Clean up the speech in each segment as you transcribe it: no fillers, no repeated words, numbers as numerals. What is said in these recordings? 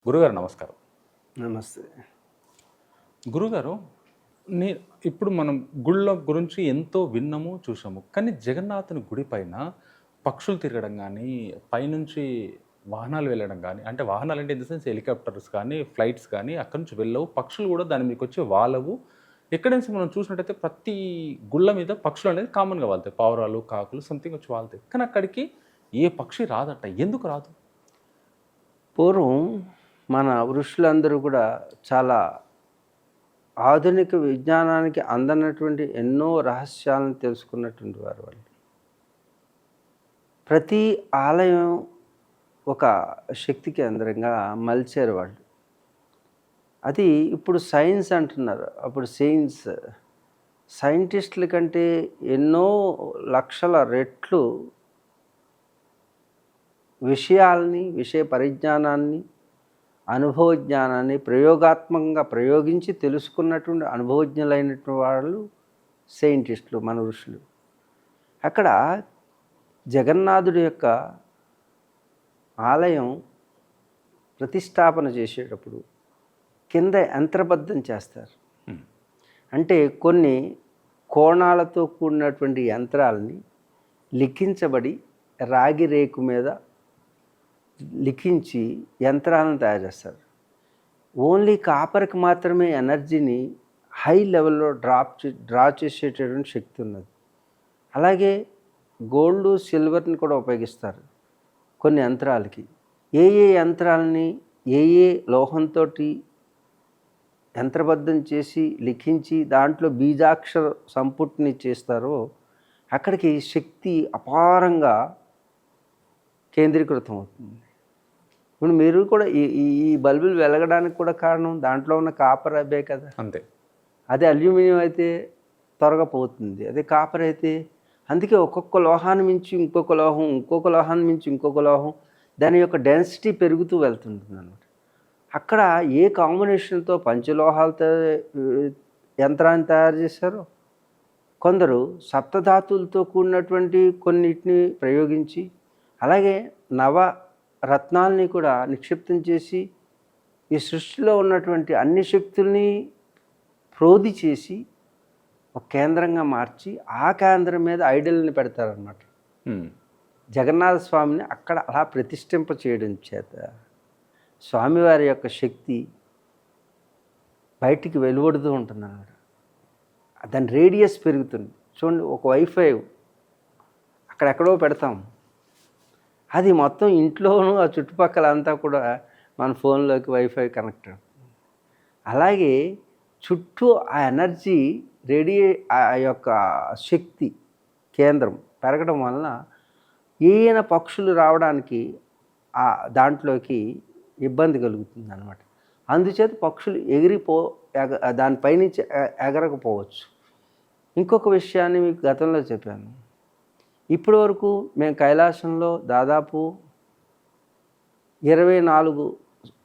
గురుగారు నమస్కారం. నమస్తే. గురుగారు, నే ఇప్పుడు మనం గుళ్ళ గురించి ఎంతో విన్నాము, చూసాము. కానీ జగన్నాథుని గుడి పైన పక్షులు తిరగడం గానీ, పైనుంచి వాహనాలు వెళ్ళడం గానీ, అంటే వాహనాలంటే ఇన్ ద సెన్స్ హెలికాప్టర్స్ కానీ, ఫ్లైట్స్ కానీ అక్కడి నుంచి వెళ్ళవు. పక్షులు గూడా దాని మీదకొచ్చి వాలవు. ఎక్కడి నుంచి మనం చూసినట్టయితే ప్రతి గుళ్ళ మీద పక్షులనేది కామన్‌గా వాలుతాయి. పావురాలు, కాకులు సంథింగ్ వచ్చి వాలుతాయి. కానీ అక్కడికి ఏ పక్షి రాదట. ఎందుకు రాదు? పూర్వం మన ఋషులందరూ కూడా చాలా ఆధునిక విజ్ఞానానికి అందనటువంటి ఎన్నో రహస్యాలను తెలుసుకున్నటువంటి వారు వాళ్ళు. ప్రతి ఆలయం ఒక శక్తి కేంద్రంగా మలిచారు వాళ్ళు. అది ఇప్పుడు సైన్స్ అంటున్నారు. అప్పుడు సైంటిస్టుల కంటే ఎన్నో లక్షల రెట్లు విషయ పరిజ్ఞానాన్ని, అనుభవ జ్ఞానాన్ని ప్రయోగాత్మకంగా ప్రయోగించి తెలుసుకున్నటువంటి అనుభవజ్ఞులైనటువంటి వాళ్ళు సైంటిస్టులు, మన ఋషులు. అక్కడ జగన్నాథుడి యొక్క ఆలయం ప్రతిష్టాపన చేసేటప్పుడు కింద యంత్రబద్ధం చేస్తారు. అంటే కొన్ని కోణాలతో కూడినటువంటి యంత్రాలని లిఖించబడి రాగి రేకు మీద లిఖించి యంత్రాలను తయారు చేస్తారు. ఓన్లీ కాపర్కి మాత్రమే ఎనర్జీని హై లెవెల్లో డ్రా చేసేటటువంటి శక్తి ఉన్నది. అలాగే గోల్డ్, సిల్వర్ని కూడా ఉపయోగిస్తారు కొన్ని యంత్రాలకి. ఏ యంత్రాలని ఏ లోహంతో యంత్రబద్ధం చేసి లిఖించి దాంట్లో బీజాక్షర సంపుటిని చేస్తారో అక్కడికి శక్తి అపారంగా కేంద్రీకృతం అవుతుంది. ఇప్పుడు మీరు కూడా ఈ బల్బులు వెలగడానికి కూడా కారణం దాంట్లో ఉన్న కాపర్ అబ్బే కదా. అంతే. అదే అల్యూమినియం అయితే త్వరగా పోతుంది, అదే కాపర్ అయితే. అందుకే ఒక్కొక్క లోహాన్ని మించి ఇంకొక లోహం, ఇంకొక లోహాన్ని మించి ఇంకొక లోహం, దాని యొక్క డెన్సిటీ పెరుగుతూ వెళ్తుంటుంది అన్నమాట. అక్కడ ఏ కాంబినేషన్తో పంచలోహాలతో యంత్రాన్ని తయారు చేశారో, కొందరు సప్తధాతులతో కూడినటువంటి కొన్నిటిని ప్రయోగించి, అలాగే నవరత్నాల్ని కూడా నిక్షిప్తం చేసి ఈ సృష్టిలో ఉన్నటువంటి అన్ని శక్తుల్ని ప్రోధి చేసి ఒక కేంద్రంగా మార్చి ఆ కేంద్రం మీద ఐడల్ని పెడతారనమాట. జగన్నాథ స్వామిని అక్కడ అలా ప్రతిష్ఠింప చేయడం చేత స్వామివారి యొక్క శక్తి బయటికి వెలువడుతూ ఉంటుంది అన్నమాట. దాని రేడియస్ పెరుగుతుంది. చూడండి, ఒక వైఫై అక్కడెక్కడో పెడతాం, అది మొత్తం ఇంట్లోనూ ఆ చుట్టుపక్కల అంతా కూడా మన ఫోన్లోకి వైఫై కనెక్ట్ అవుతుంది. అలాగే చుట్టూ ఆ ఎనర్జీ ఆ యొక్క శక్తి కేంద్రం పెరగడం వలన ఏయైనా పక్షులు రావడానికి దాంట్లోకి ఇబ్బంది కలుగుతుంది అన్నమాట. అందుచేత పక్షులు దానిపైనుంచి ఎగరకపోవచ్చు. ఇంకొక విషయాన్ని మీకు గతంలో చెప్పాను. ఇప్పటి వరకు మేము కైలాసంలో దాదాపు 24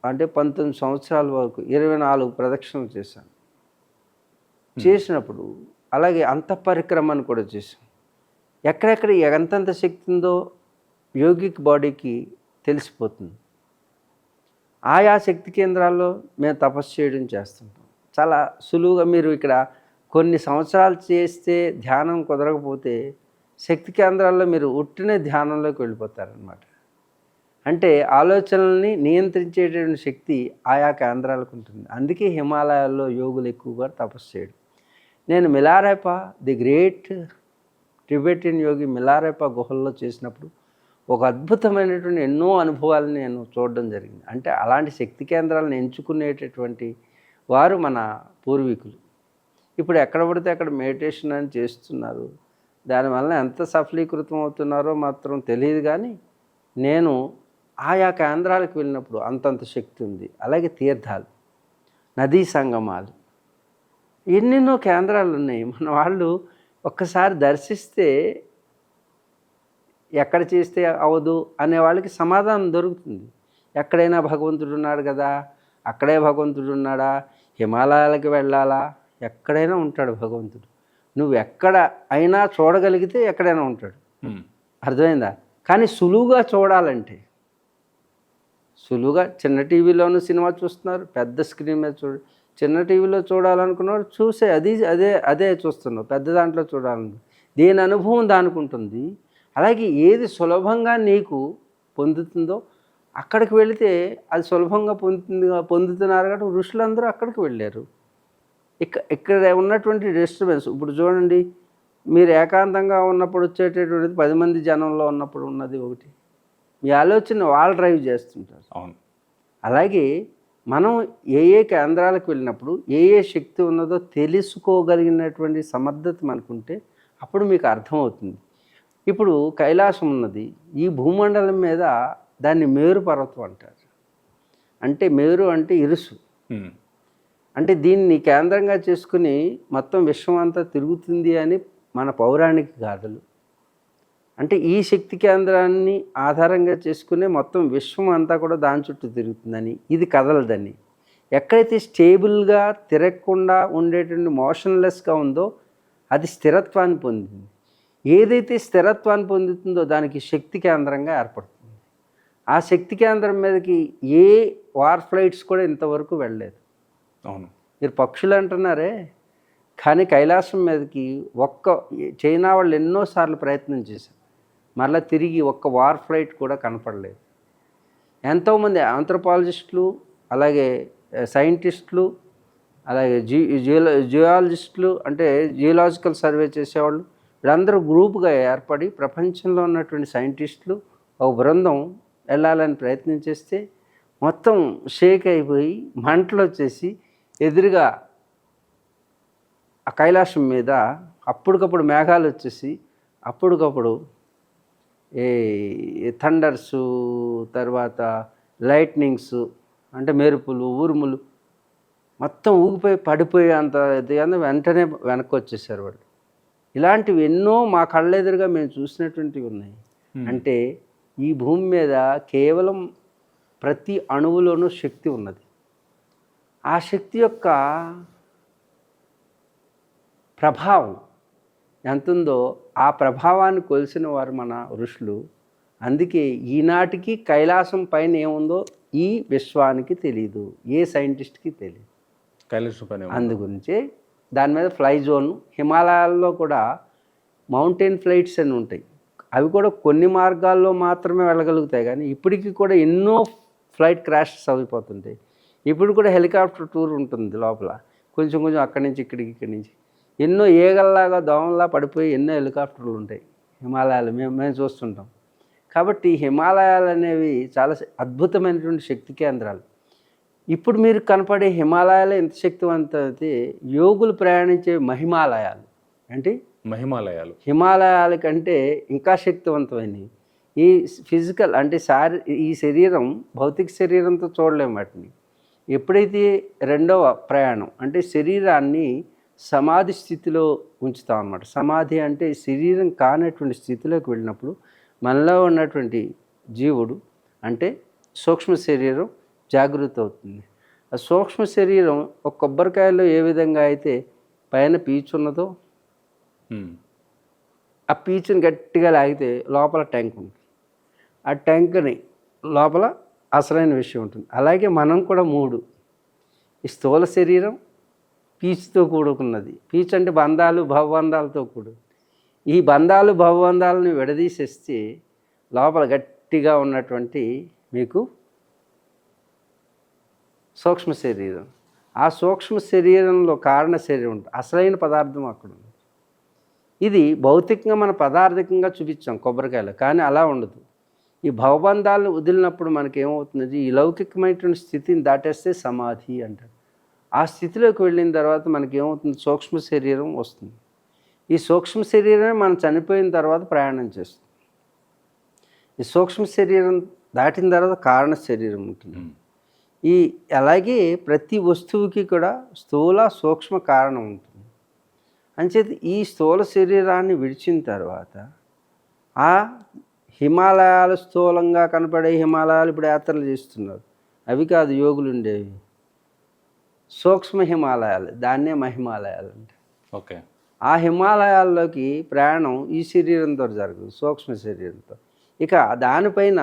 అంటే 19 సంవత్సరాల వరకు 24 ప్రదక్షిణలు చేశాను. చేసినప్పుడు అలాగే అంతఃపరిక్రమను కూడా చేశాం. ఎక్కడెక్కడ ఎంతంత శక్తి ఉందో యోగిక్ బాడీకి తెలిసిపోతుంది. ఆయా శక్తి కేంద్రాల్లో మేము తపస్సు చేయడం చేస్తుంటాం. చాలా సులువుగా మీరు ఇక్కడ కొన్ని సంవత్సరాలు చేస్తే ధ్యానం కుదరకపోతే శక్తి కేంద్రాల్లో మీరు ఉట్టినే ధ్యానంలోకి వెళ్ళిపోతారనమాట. అంటే ఆలోచనల్ని నియంత్రించేటువంటి శక్తి ఆయా కేంద్రాలకు ఉంటుంది. అందుకే హిమాలయాల్లో యోగులు ఎక్కువగా తపస్సు చేయడం. నేను మిలారెపా, ది గ్రేట్ టిబెటియన్ యోగి మిలారెపా గుహల్లో చేసినప్పుడు ఒక అద్భుతమైనటువంటి ఎన్నో అనుభవాలను నేను చూడడం జరిగింది. అంటే అలాంటి శక్తి కేంద్రాలను ఎంచుకునేటటువంటి వారు మన పూర్వీకులు. ఇప్పుడు ఎక్కడ పడితే అక్కడ మెడిటేషన్ అని చేస్తున్నారు. దానివల్ల ఎంత సఫలీకృతం అవుతున్నారో మాత్రం తెలియదు. కానీ నేను ఆయా కేంద్రాలకు వెళ్ళినప్పుడు అంతంత శక్తి ఉంది. అలాగే తీర్థాలు, నదీ సంగమాలు, ఎన్నెన్నో కేంద్రాలు ఉన్నాయి. మన వాళ్ళు ఒక్కసారి దర్శిస్తే ఎక్కడ చేస్తే అవదు అనే వాళ్ళకి సమాధానం దొరుకుతుంది. ఎక్కడైనా భగవంతుడు ఉన్నాడు కదా, అక్కడే భగవంతుడు ఉన్నాడా, హిమాలయాలకు వెళ్ళాలా, ఎక్కడైనా ఉంటాడు భగవంతుడు. నువ్వు ఎక్కడ అయినా చూడగలిగితే ఎక్కడైనా ఉంటాడు. అర్థమైందా? కానీ సులువుగా చూడాలంటే సులువుగా చిన్న టీవీలోనూ సినిమా చూస్తున్నారు, పెద్ద స్క్రీన్ మీద చిన్న టీవీలో చూడాలనుకున్నవాడు చూసే అదే చూస్తున్నావు, పెద్ద దాంట్లో చూడాలను. దేని అనుభవం దానికి ఉంటుంది. అలాగే ఏది సులభంగా నీకు పొందుతుందో అక్కడికి వెళితే అది సులభంగా పొందుతున్నారు కాబట్టి ఋషులందరూ అక్కడికి వెళ్ళారు. ఇక్కడ ఉన్నటువంటి డిస్టర్బెన్స్ ఇప్పుడు చూడండి, మీరు ఏకాంతంగా ఉన్నప్పుడు వచ్చేటటువంటిది 10 మంది జనంలో ఉన్నప్పుడు ఉన్నది ఒకటి. మీ ఆలోచన వాళ్ళు డ్రైవ్ చేస్తుంటారు. అవును. అలాగే మనం ఏ కేంద్రాలకు వెళ్ళినప్పుడు ఏ శక్తి ఉన్నదో తెలుసుకోగలిగినటువంటి సమర్థత మనకుంటే అప్పుడు మీకు అర్థమవుతుంది. ఇప్పుడు కైలాసం ఉన్నది, ఈ భూమండలం మీద దాన్ని మేరు పర్వతం అంటారు. అంటే మేరు అంటే ఇరుసు. అంటే దీన్ని కేంద్రంగా చేసుకుని మొత్తం విశ్వం అంతా తిరుగుతుంది అని మన పౌరాణిక గాథలు. అంటే ఈ శక్తి కేంద్రాన్ని ఆధారంగా చేసుకునే మొత్తం విశ్వం అంతా కూడా దాని చుట్టూ తిరుగుతుందని, ఇది కదలదని. ఎక్కడైతే స్టేబుల్గా తిరగకుండా ఉండేటువంటి మోషన్లెస్గా ఉందో అది స్థిరత్వాన్ని పొందింది. ఏదైతే స్థిరత్వాన్ని పొందుతుందో దానికి శక్తి కేంద్రంగా ఏర్పడుతుంది. ఆ శక్తి కేంద్రం మీదకి ఏ వార్ ఫ్లైట్స్ కూడా ఇంతవరకు వెళ్ళలేదు. అవును. మీరు పక్షులు అంటున్నారే, కానీ కైలాసం మీదకి చైనా వాళ్ళు ఎన్నోసార్లు ప్రయత్నం చేశారు, మరలా తిరిగి ఒక్క వార్ ఫ్లైట్ కూడా కనపడలేదు. ఎంతోమంది ఆంథ్రోపాలజిస్టులు, అలాగే సైంటిస్టులు, అలాగే జియాలజిస్టులు అంటే జియోలాజికల్ సర్వే చేసేవాళ్ళు, వీళ్ళందరూ గ్రూపుగా ఏర్పడి ప్రపంచంలో ఉన్నటువంటి సైంటిస్టులు ఒక బృందం వెళ్ళాలని ప్రయత్నం చేస్తే మొత్తం షేక్ అయిపోయి మంటలు వచ్చేసి ఎదురుగా ఆ కైలాసం మీద అప్పటికప్పుడు మేఘాలు వచ్చేసి అప్పటికప్పుడు ఈ థండర్సు, తర్వాత లైట్నింగ్స్ అంటే మెరుపులు, ఉరుములు మొత్తం ఊగిపోయి పడిపోయి అంత వెంటనే వెనక్కి వచ్చేసారు వాళ్ళు. ఇలాంటివి ఎన్నో మా కళ్ళెదురుగా మేము చూసినటువంటివి ఉన్నాయి. అంటే ఈ భూమి మీద కేవలం ప్రతి అణువులోనూ శక్తి ఉన్నది. ఆ శక్తి యొక్క ప్రభావం ఎంతుందో ఆ ప్రభావాన్ని కొలిసిన వారు మన ఋషులు. అందుకే ఈనాటికి కైలాసం పైన ఏముందో ఈ విశ్వానికి తెలియదు, ఏ సైంటిస్ట్కి తెలియదు. కైలాసం పైన అందు గురించే దాని మీద ఫ్లై జోన్, హిమాలయాల్లో కూడా మౌంటైన్ ఫ్లైట్స్ అని ఉంటాయి. అవి కూడా కొన్ని మార్గాల్లో మాత్రమే వెళ్ళగలుగుతాయి, కానీ ఇప్పటికీ కూడా ఎన్నో ఫ్లైట్ క్రాషెస్ అయిపోతుంటాయి. ఇప్పుడు కూడా హెలికాప్టర్ టూర్ ఉంటుంది లోపల, కొంచెం అక్కడి నుంచి ఇక్కడి నుంచి ఎన్నో ఏగల్లాగా దోమల్లా పడిపోయి ఎన్నో హెలికాప్టర్లు ఉంటాయి హిమాలయాలు, మేము చూస్తుంటాం. కాబట్టి హిమాలయాలు అనేవి చాలా అద్భుతమైనటువంటి శక్తి కేంద్రాలు. ఇప్పుడు మీరు కనపడే హిమాలయాలు ఎంత శక్తివంతమైతే యోగులు ప్రయాణించే మహిమాలయాలు ఏంటి హిమాలయాల కంటే ఇంకా శక్తివంతమైనవి. ఈ ఫిజికల్ అంటే ఈ శరీరం భౌతిక శరీరంతో చూడలేము వాటిని. ఎప్పుడైతే రెండవ ప్రయాణం అంటే శరీరాన్ని సమాధి స్థితిలో ఉంచుతాం అన్నమాట. సమాధి అంటే శరీరం కానటువంటి స్థితిలోకి వెళ్ళినప్పుడు మనలో ఉన్నటువంటి జీవుడు అంటే సూక్ష్మ శరీరం జాగృతి అవుతుంది. ఆ సూక్ష్మ శరీరం ఒక కొబ్బరికాయలో ఏ విధంగా అయితే పైన పీచు ఉన్నదో ఆ పీచుని గట్టిగా లాగితే లోపల ట్యాంక్ ఉంటుంది, ఆ ట్యాంక్ని లోపల అసలైన విషయం ఉంటుంది. అలాగే మనం కూడా 3 ఈ స్థూల శరీరం పీచుతో కూడుకున్నది. పీచు అంటే బంధాలు భవబంధాలతో కూడు. ఈ బంధాలు భవబంధాలను విడదీసేస్తే లోపల గట్టిగా ఉన్నటువంటి మీకు సూక్ష్మ శరీరం. ఆ సూక్ష్మ శరీరంలో కారణ శరీరం ఉంటుంది, అసలైన పదార్థం అక్కడ ఉంది. ఇది భౌతికంగా మన పదార్థికంగా చూపించాం కొబ్బరికాయలు, కానీ అలా ఉండదు. ఈ భవబంధాలను వదిలినప్పుడు మనకి ఏమవుతుంది, ఈ లౌకికమైనటువంటి స్థితిని దాటేస్తే సమాధి అంటారు. ఆ స్థితిలోకి వెళ్ళిన తర్వాత మనకి ఏమవుతుంది, సూక్ష్మ శరీరం వస్తుంది. ఈ సూక్ష్మ శరీరమే మనం చనిపోయిన తర్వాత ప్రయాణం చేస్తుంది. ఈ సూక్ష్మ శరీరం దాటిన తర్వాత కారణ శరీరం ఉంటుంది. అలాగే ప్రతి వస్తువుకి కూడా స్థూల సూక్ష్మ కారణం ఉంటుంది. అంచేత ఈ స్థూల శరీరాన్ని విడిచిన తర్వాత ఆ హిమాలయాలు స్థూలంగా కనపడే హిమాలయాలు ఇప్పుడు యాత్రలు చేస్తున్నారు, అవి కాదు యోగులు ఉండేవి. సూక్ష్మ హిమాలయాలు, దాన్నే మహిమాలయాలు అంటే. ఓకే. ఆ హిమాలయాల్లోకి ప్రయాణం ఈ శరీరంతో జరగదు, సూక్ష్మ శరీరంతో. ఇక దానిపైన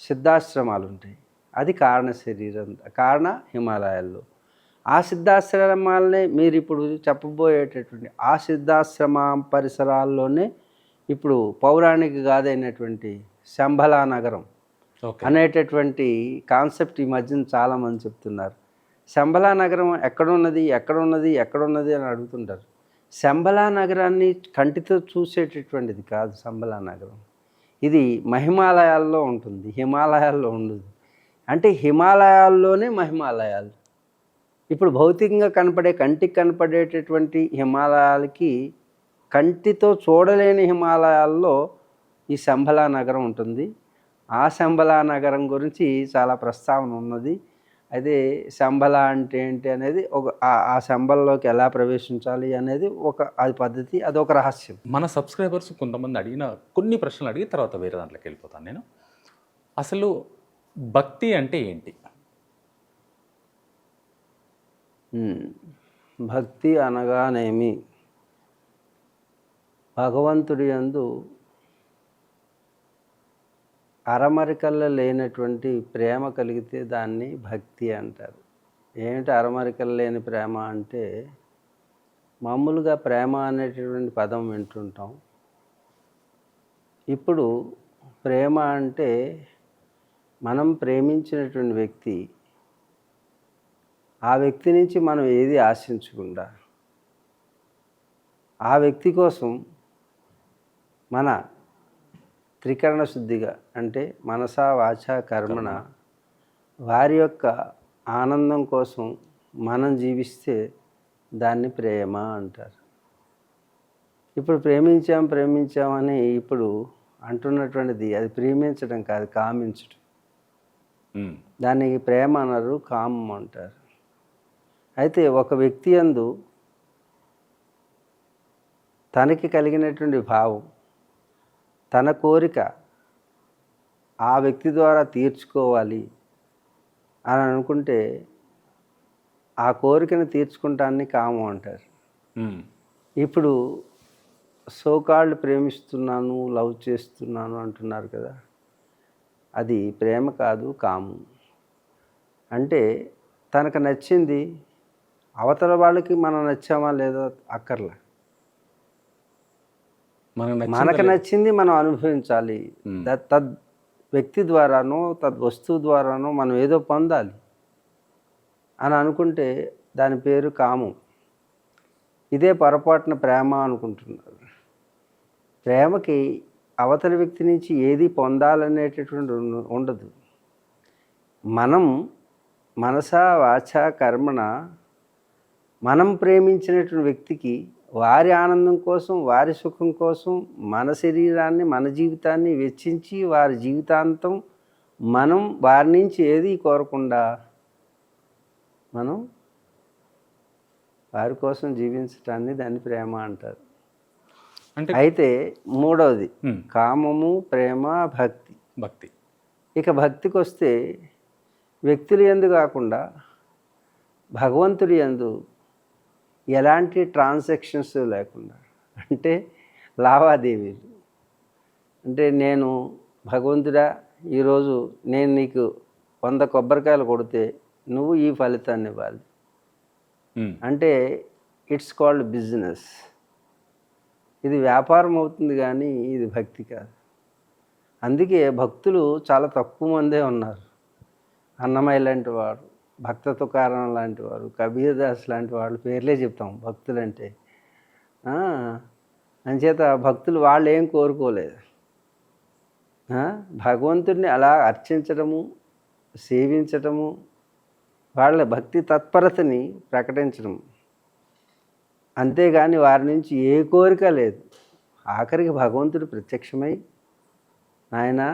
సిద్ధాశ్రమాలు ఉంటాయి. అది కారణ శరీరం, కారణ హిమాలయాల్లో. ఆ సిద్ధాశ్రమాలనే మీరు ఇప్పుడు చెప్పబోయేటటువంటి ఆ సిద్ధాశ్రమ పరిసరాల్లోనే ఇప్పుడు పౌరాణిక గాథైనటువంటి శంబలా నగరం ఓకే. అనేటటువంటి కాన్సెప్ట్ ఈ మధ్యన చాలామంది చెప్తున్నారు. శంబలా నగరం ఎక్కడున్నది ఎక్కడున్నది ఎక్కడున్నది అని అడుగుతుంటారు. శంబలా నగరాన్ని కంటితో చూసేటటువంటిది కాదు శంబలా నగరం. ఇది మహిమాలయాల్లో ఉంటుంది, హిమాలయాల్లో ఉండదు. అంటే హిమాలయాల్లోనే మహిమాలయాలు. ఇప్పుడు భౌతికంగా కనపడే కంటికి కనపడేటటువంటి హిమాలయాలకి కంటితో చూడలేని హిమాలయాల్లో ఈ శంబలా నగరం ఉంటుంది. ఆ శంబలా నగరం గురించి చాలా ప్రస్తావన ఉన్నది. అదే శంబల అంటే ఏంటి అనేది ఆ శంబల్లోకి ఎలా ప్రవేశించాలి అనేది అది పద్ధతి, అదొక రహస్యం. మన సబ్స్క్రైబర్స్ కొంతమంది అడిగిన కొన్ని ప్రశ్నలు అడిగి తర్వాత వేరే దాంట్లోకి వెళ్ళిపోతాను నేను. అసలు భక్తి అంటే ఏంటి? భక్తి అనగానేమి? భగవంతుడి యందు అరమరికల్లో లేనటువంటి ప్రేమ కలిగితే దాన్ని భక్తి అంటారు. ఏమిటి అరమరికలు లేని ప్రేమ అంటే, మామూలుగా ప్రేమ అనేటటువంటి పదం వింటుంటాం. ఇప్పుడు ప్రేమ అంటే మనం ప్రేమించినటువంటి వ్యక్తి, ఆ వ్యక్తి నుంచి మనం ఏది ఆశించకుండా ఆ వ్యక్తి కోసం మన త్రికరణ శుద్ధిగా అంటే మనసా వాచా కర్మణ వారి యొక్క ఆనందం కోసం మనం జీవిస్తే దాన్ని ప్రేమ అంటారు. ఇప్పుడు ప్రేమించామని ఇప్పుడు అంటున్నటువంటిది అది ప్రేమించడం కాదు, కామించడం. దానికి ప్రేమ అనరు, కామం అంటారు. అయితే ఒక వ్యక్తి యందు తనకి కలిగినటువంటి భావం, తన కోరిక ఆ వ్యక్తి ద్వారా తీర్చుకోవాలి అని అనుకుంటే ఆ కోరికను తీర్చుకుంటాన్ని కామం అంటారు. ఇప్పుడు సోకాళ్ళు ప్రేమిస్తున్నాను, లవ్ చేస్తున్నాను అంటున్నారు కదా, అది ప్రేమ కాదు, కామం. అంటే తనకు నచ్చింది అవతల వాళ్ళకి మనం నచ్చామా లేదో అక్కర్లా, మనకు నచ్చింది మనం అనుభవించాలి. తద్ వ్యక్తి ద్వారానో తద్ వస్తువు ద్వారానో మనం ఏదో పొందాలి అని అనుకుంటే దాని పేరు కామం. ఇదే పొరపాటున ప్రేమ అనుకుంటున్నారు. ప్రేమకి అవతలి వ్యక్తి నుంచి ఏది పొందాలనేటటువంటి ఉండదు. మనం మనసా వాచా కర్మణ మనం ప్రేమించినటువంటి వ్యక్తికి వారి ఆనందం కోసం, వారి సుఖం కోసం మన శరీరాన్ని, మన జీవితాన్ని వెచ్చించి వారి జీవితాంతం మనం వారి నుంచి ఏది కోరకుండా మనం వారి కోసం జీవించటాన్ని దాన్ని ప్రేమ అంటారు. అయితే మూడవది కామము, ప్రేమ, భక్తి. ఇక భక్తికి వస్తే వ్యక్తుల యందు కాకుండా భగవంతుడి యందు ఎలాంటి ట్రాన్సాక్షన్స్ లేకుండా, అంటే లావాదేవీలు. అంటే నేను భగవంతుడా ఈరోజు నేను నీకు 100 కొబ్బరికాయలు కొడితే నువ్వు ఈ ఫలితాన్ని ఇవ్వాలి అంటే ఇట్స్ కాల్డ్ బిజినెస్. ఇది వ్యాపారం అవుతుంది కానీ ఇది భక్తి కాదు. అందుకే భక్తులు చాలా తక్కువ మందే ఉన్నారు. అన్నమయ్య లాంటి వాడు, భక్త తుకారం లాంటి వారు, కబీర్ దాస్ లాంటి వాళ్ళు పేర్లే చెప్తాం భక్తులంటే. అంచేత భక్తులు వాళ్ళు ఏం కోరుకోలేదు, భగవంతుడిని అలా అర్చించడము, సేవించటము, వాళ్ళ భక్తి తత్పరతని ప్రకటించడం, అంతేగాని వారి నుంచి ఏ కోరిక లేదు. ఆఖరికి భగవంతుడు ప్రత్యక్షమై నాయనా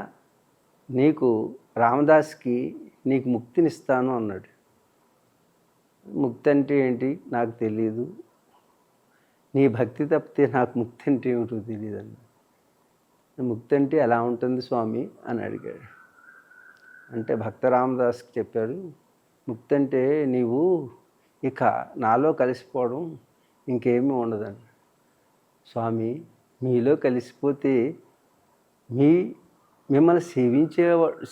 నీకు రామదాస్కి నీకు ముక్తినిస్తాను అన్నాడు. ముక్తి అంటే ఏంటి నాకు తెలియదు, నీ భక్తి తప్పితే నాకు ముక్తి అంటే ఏమిటో తెలియదు అన్నాడు. ముక్తి అంటే ఎలా ఉంటుంది స్వామి అని అడిగాడు. అంటే భక్త రామదాస్కి చెప్పాడు, ముక్తి అంటే నీవు ఇక నాలో కలిసిపోవడం, ఇంకేమీ ఉండదండి. స్వామి మీలో కలిసిపోతే మీ మిమ్మల్ని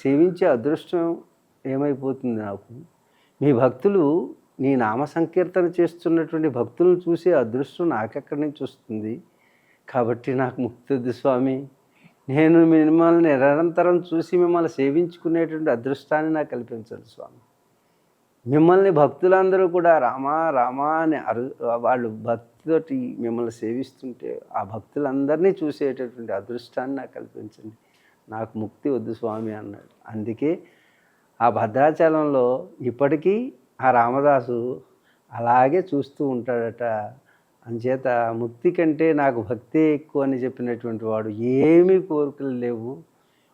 సేవించే అదృష్టం ఏమైపోతుంది నాకు? మీ భక్తులు నీ నామ సంకీర్తన చేస్తున్నటువంటి భక్తులను చూసే అదృష్టం నాకెక్కడి నుంచి వస్తుంది? కాబట్టి నాకు ముక్తి వద్దు స్వామి. నేను మిమ్మల్ని నిరంతరం చూసి మిమ్మల్ని సేవించుకునేటువంటి అదృష్టాన్ని నాకు కల్పించండి స్వామి. మిమ్మల్ని భక్తులందరూ కూడా రామా రామా అని వాళ్ళు భక్తితోటి మిమ్మల్ని సేవిస్తుంటే ఆ భక్తులందరినీ చూసేటటువంటి అదృష్టాన్ని నాకు కల్పించండి. నాకు ముక్తి వద్దు స్వామి అన్నాడు. అందుకే ఆ భద్రాచలంలో ఇప్పటికీ ఆ రామదాసు అలాగే చూస్తూ ఉంటాడట. అంచేత ముక్తి కంటే నాకు భక్తే ఎక్కువ అని చెప్పినటువంటి వాడు ఏమీ కోరికలు లేవు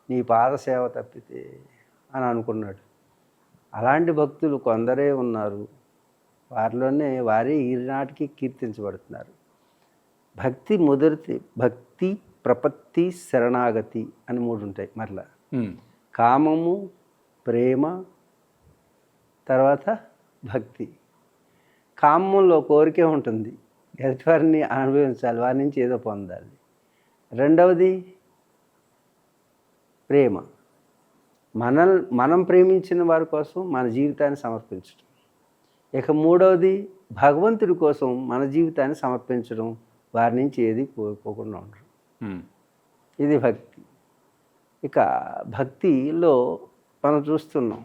నీ పాదసేవ తప్పితే అని అనుకున్నాడు. అలాంటి భక్తులు కొందరే ఉన్నారు. వారే ఈనాటికి కీర్తించబడుతున్నారు. భక్తి మొదటి భక్తి, ప్రపత్తి, శరణాగతి అని 3 ఉంటాయి. మరలా కామము, ప్రేమ, తర్వాత భక్తి. కామంలో కోరికే ఉంటుంది, ఎదుటివారిని అనుభవించాలి, వారి నుంచి ఏదో పొందాలి. రెండవది ప్రేమ, మనం ప్రేమించిన వారి కోసం మన జీవితాన్ని సమర్పించడం. ఇక మూడవది భగవంతుడి కోసం మన జీవితాన్ని సమర్పించడం, వారి నుంచి ఏది కోరుకోకుండా ఉండడం. ఇది భక్తి. ఇక భక్తిలో మనం చూస్తున్నాం,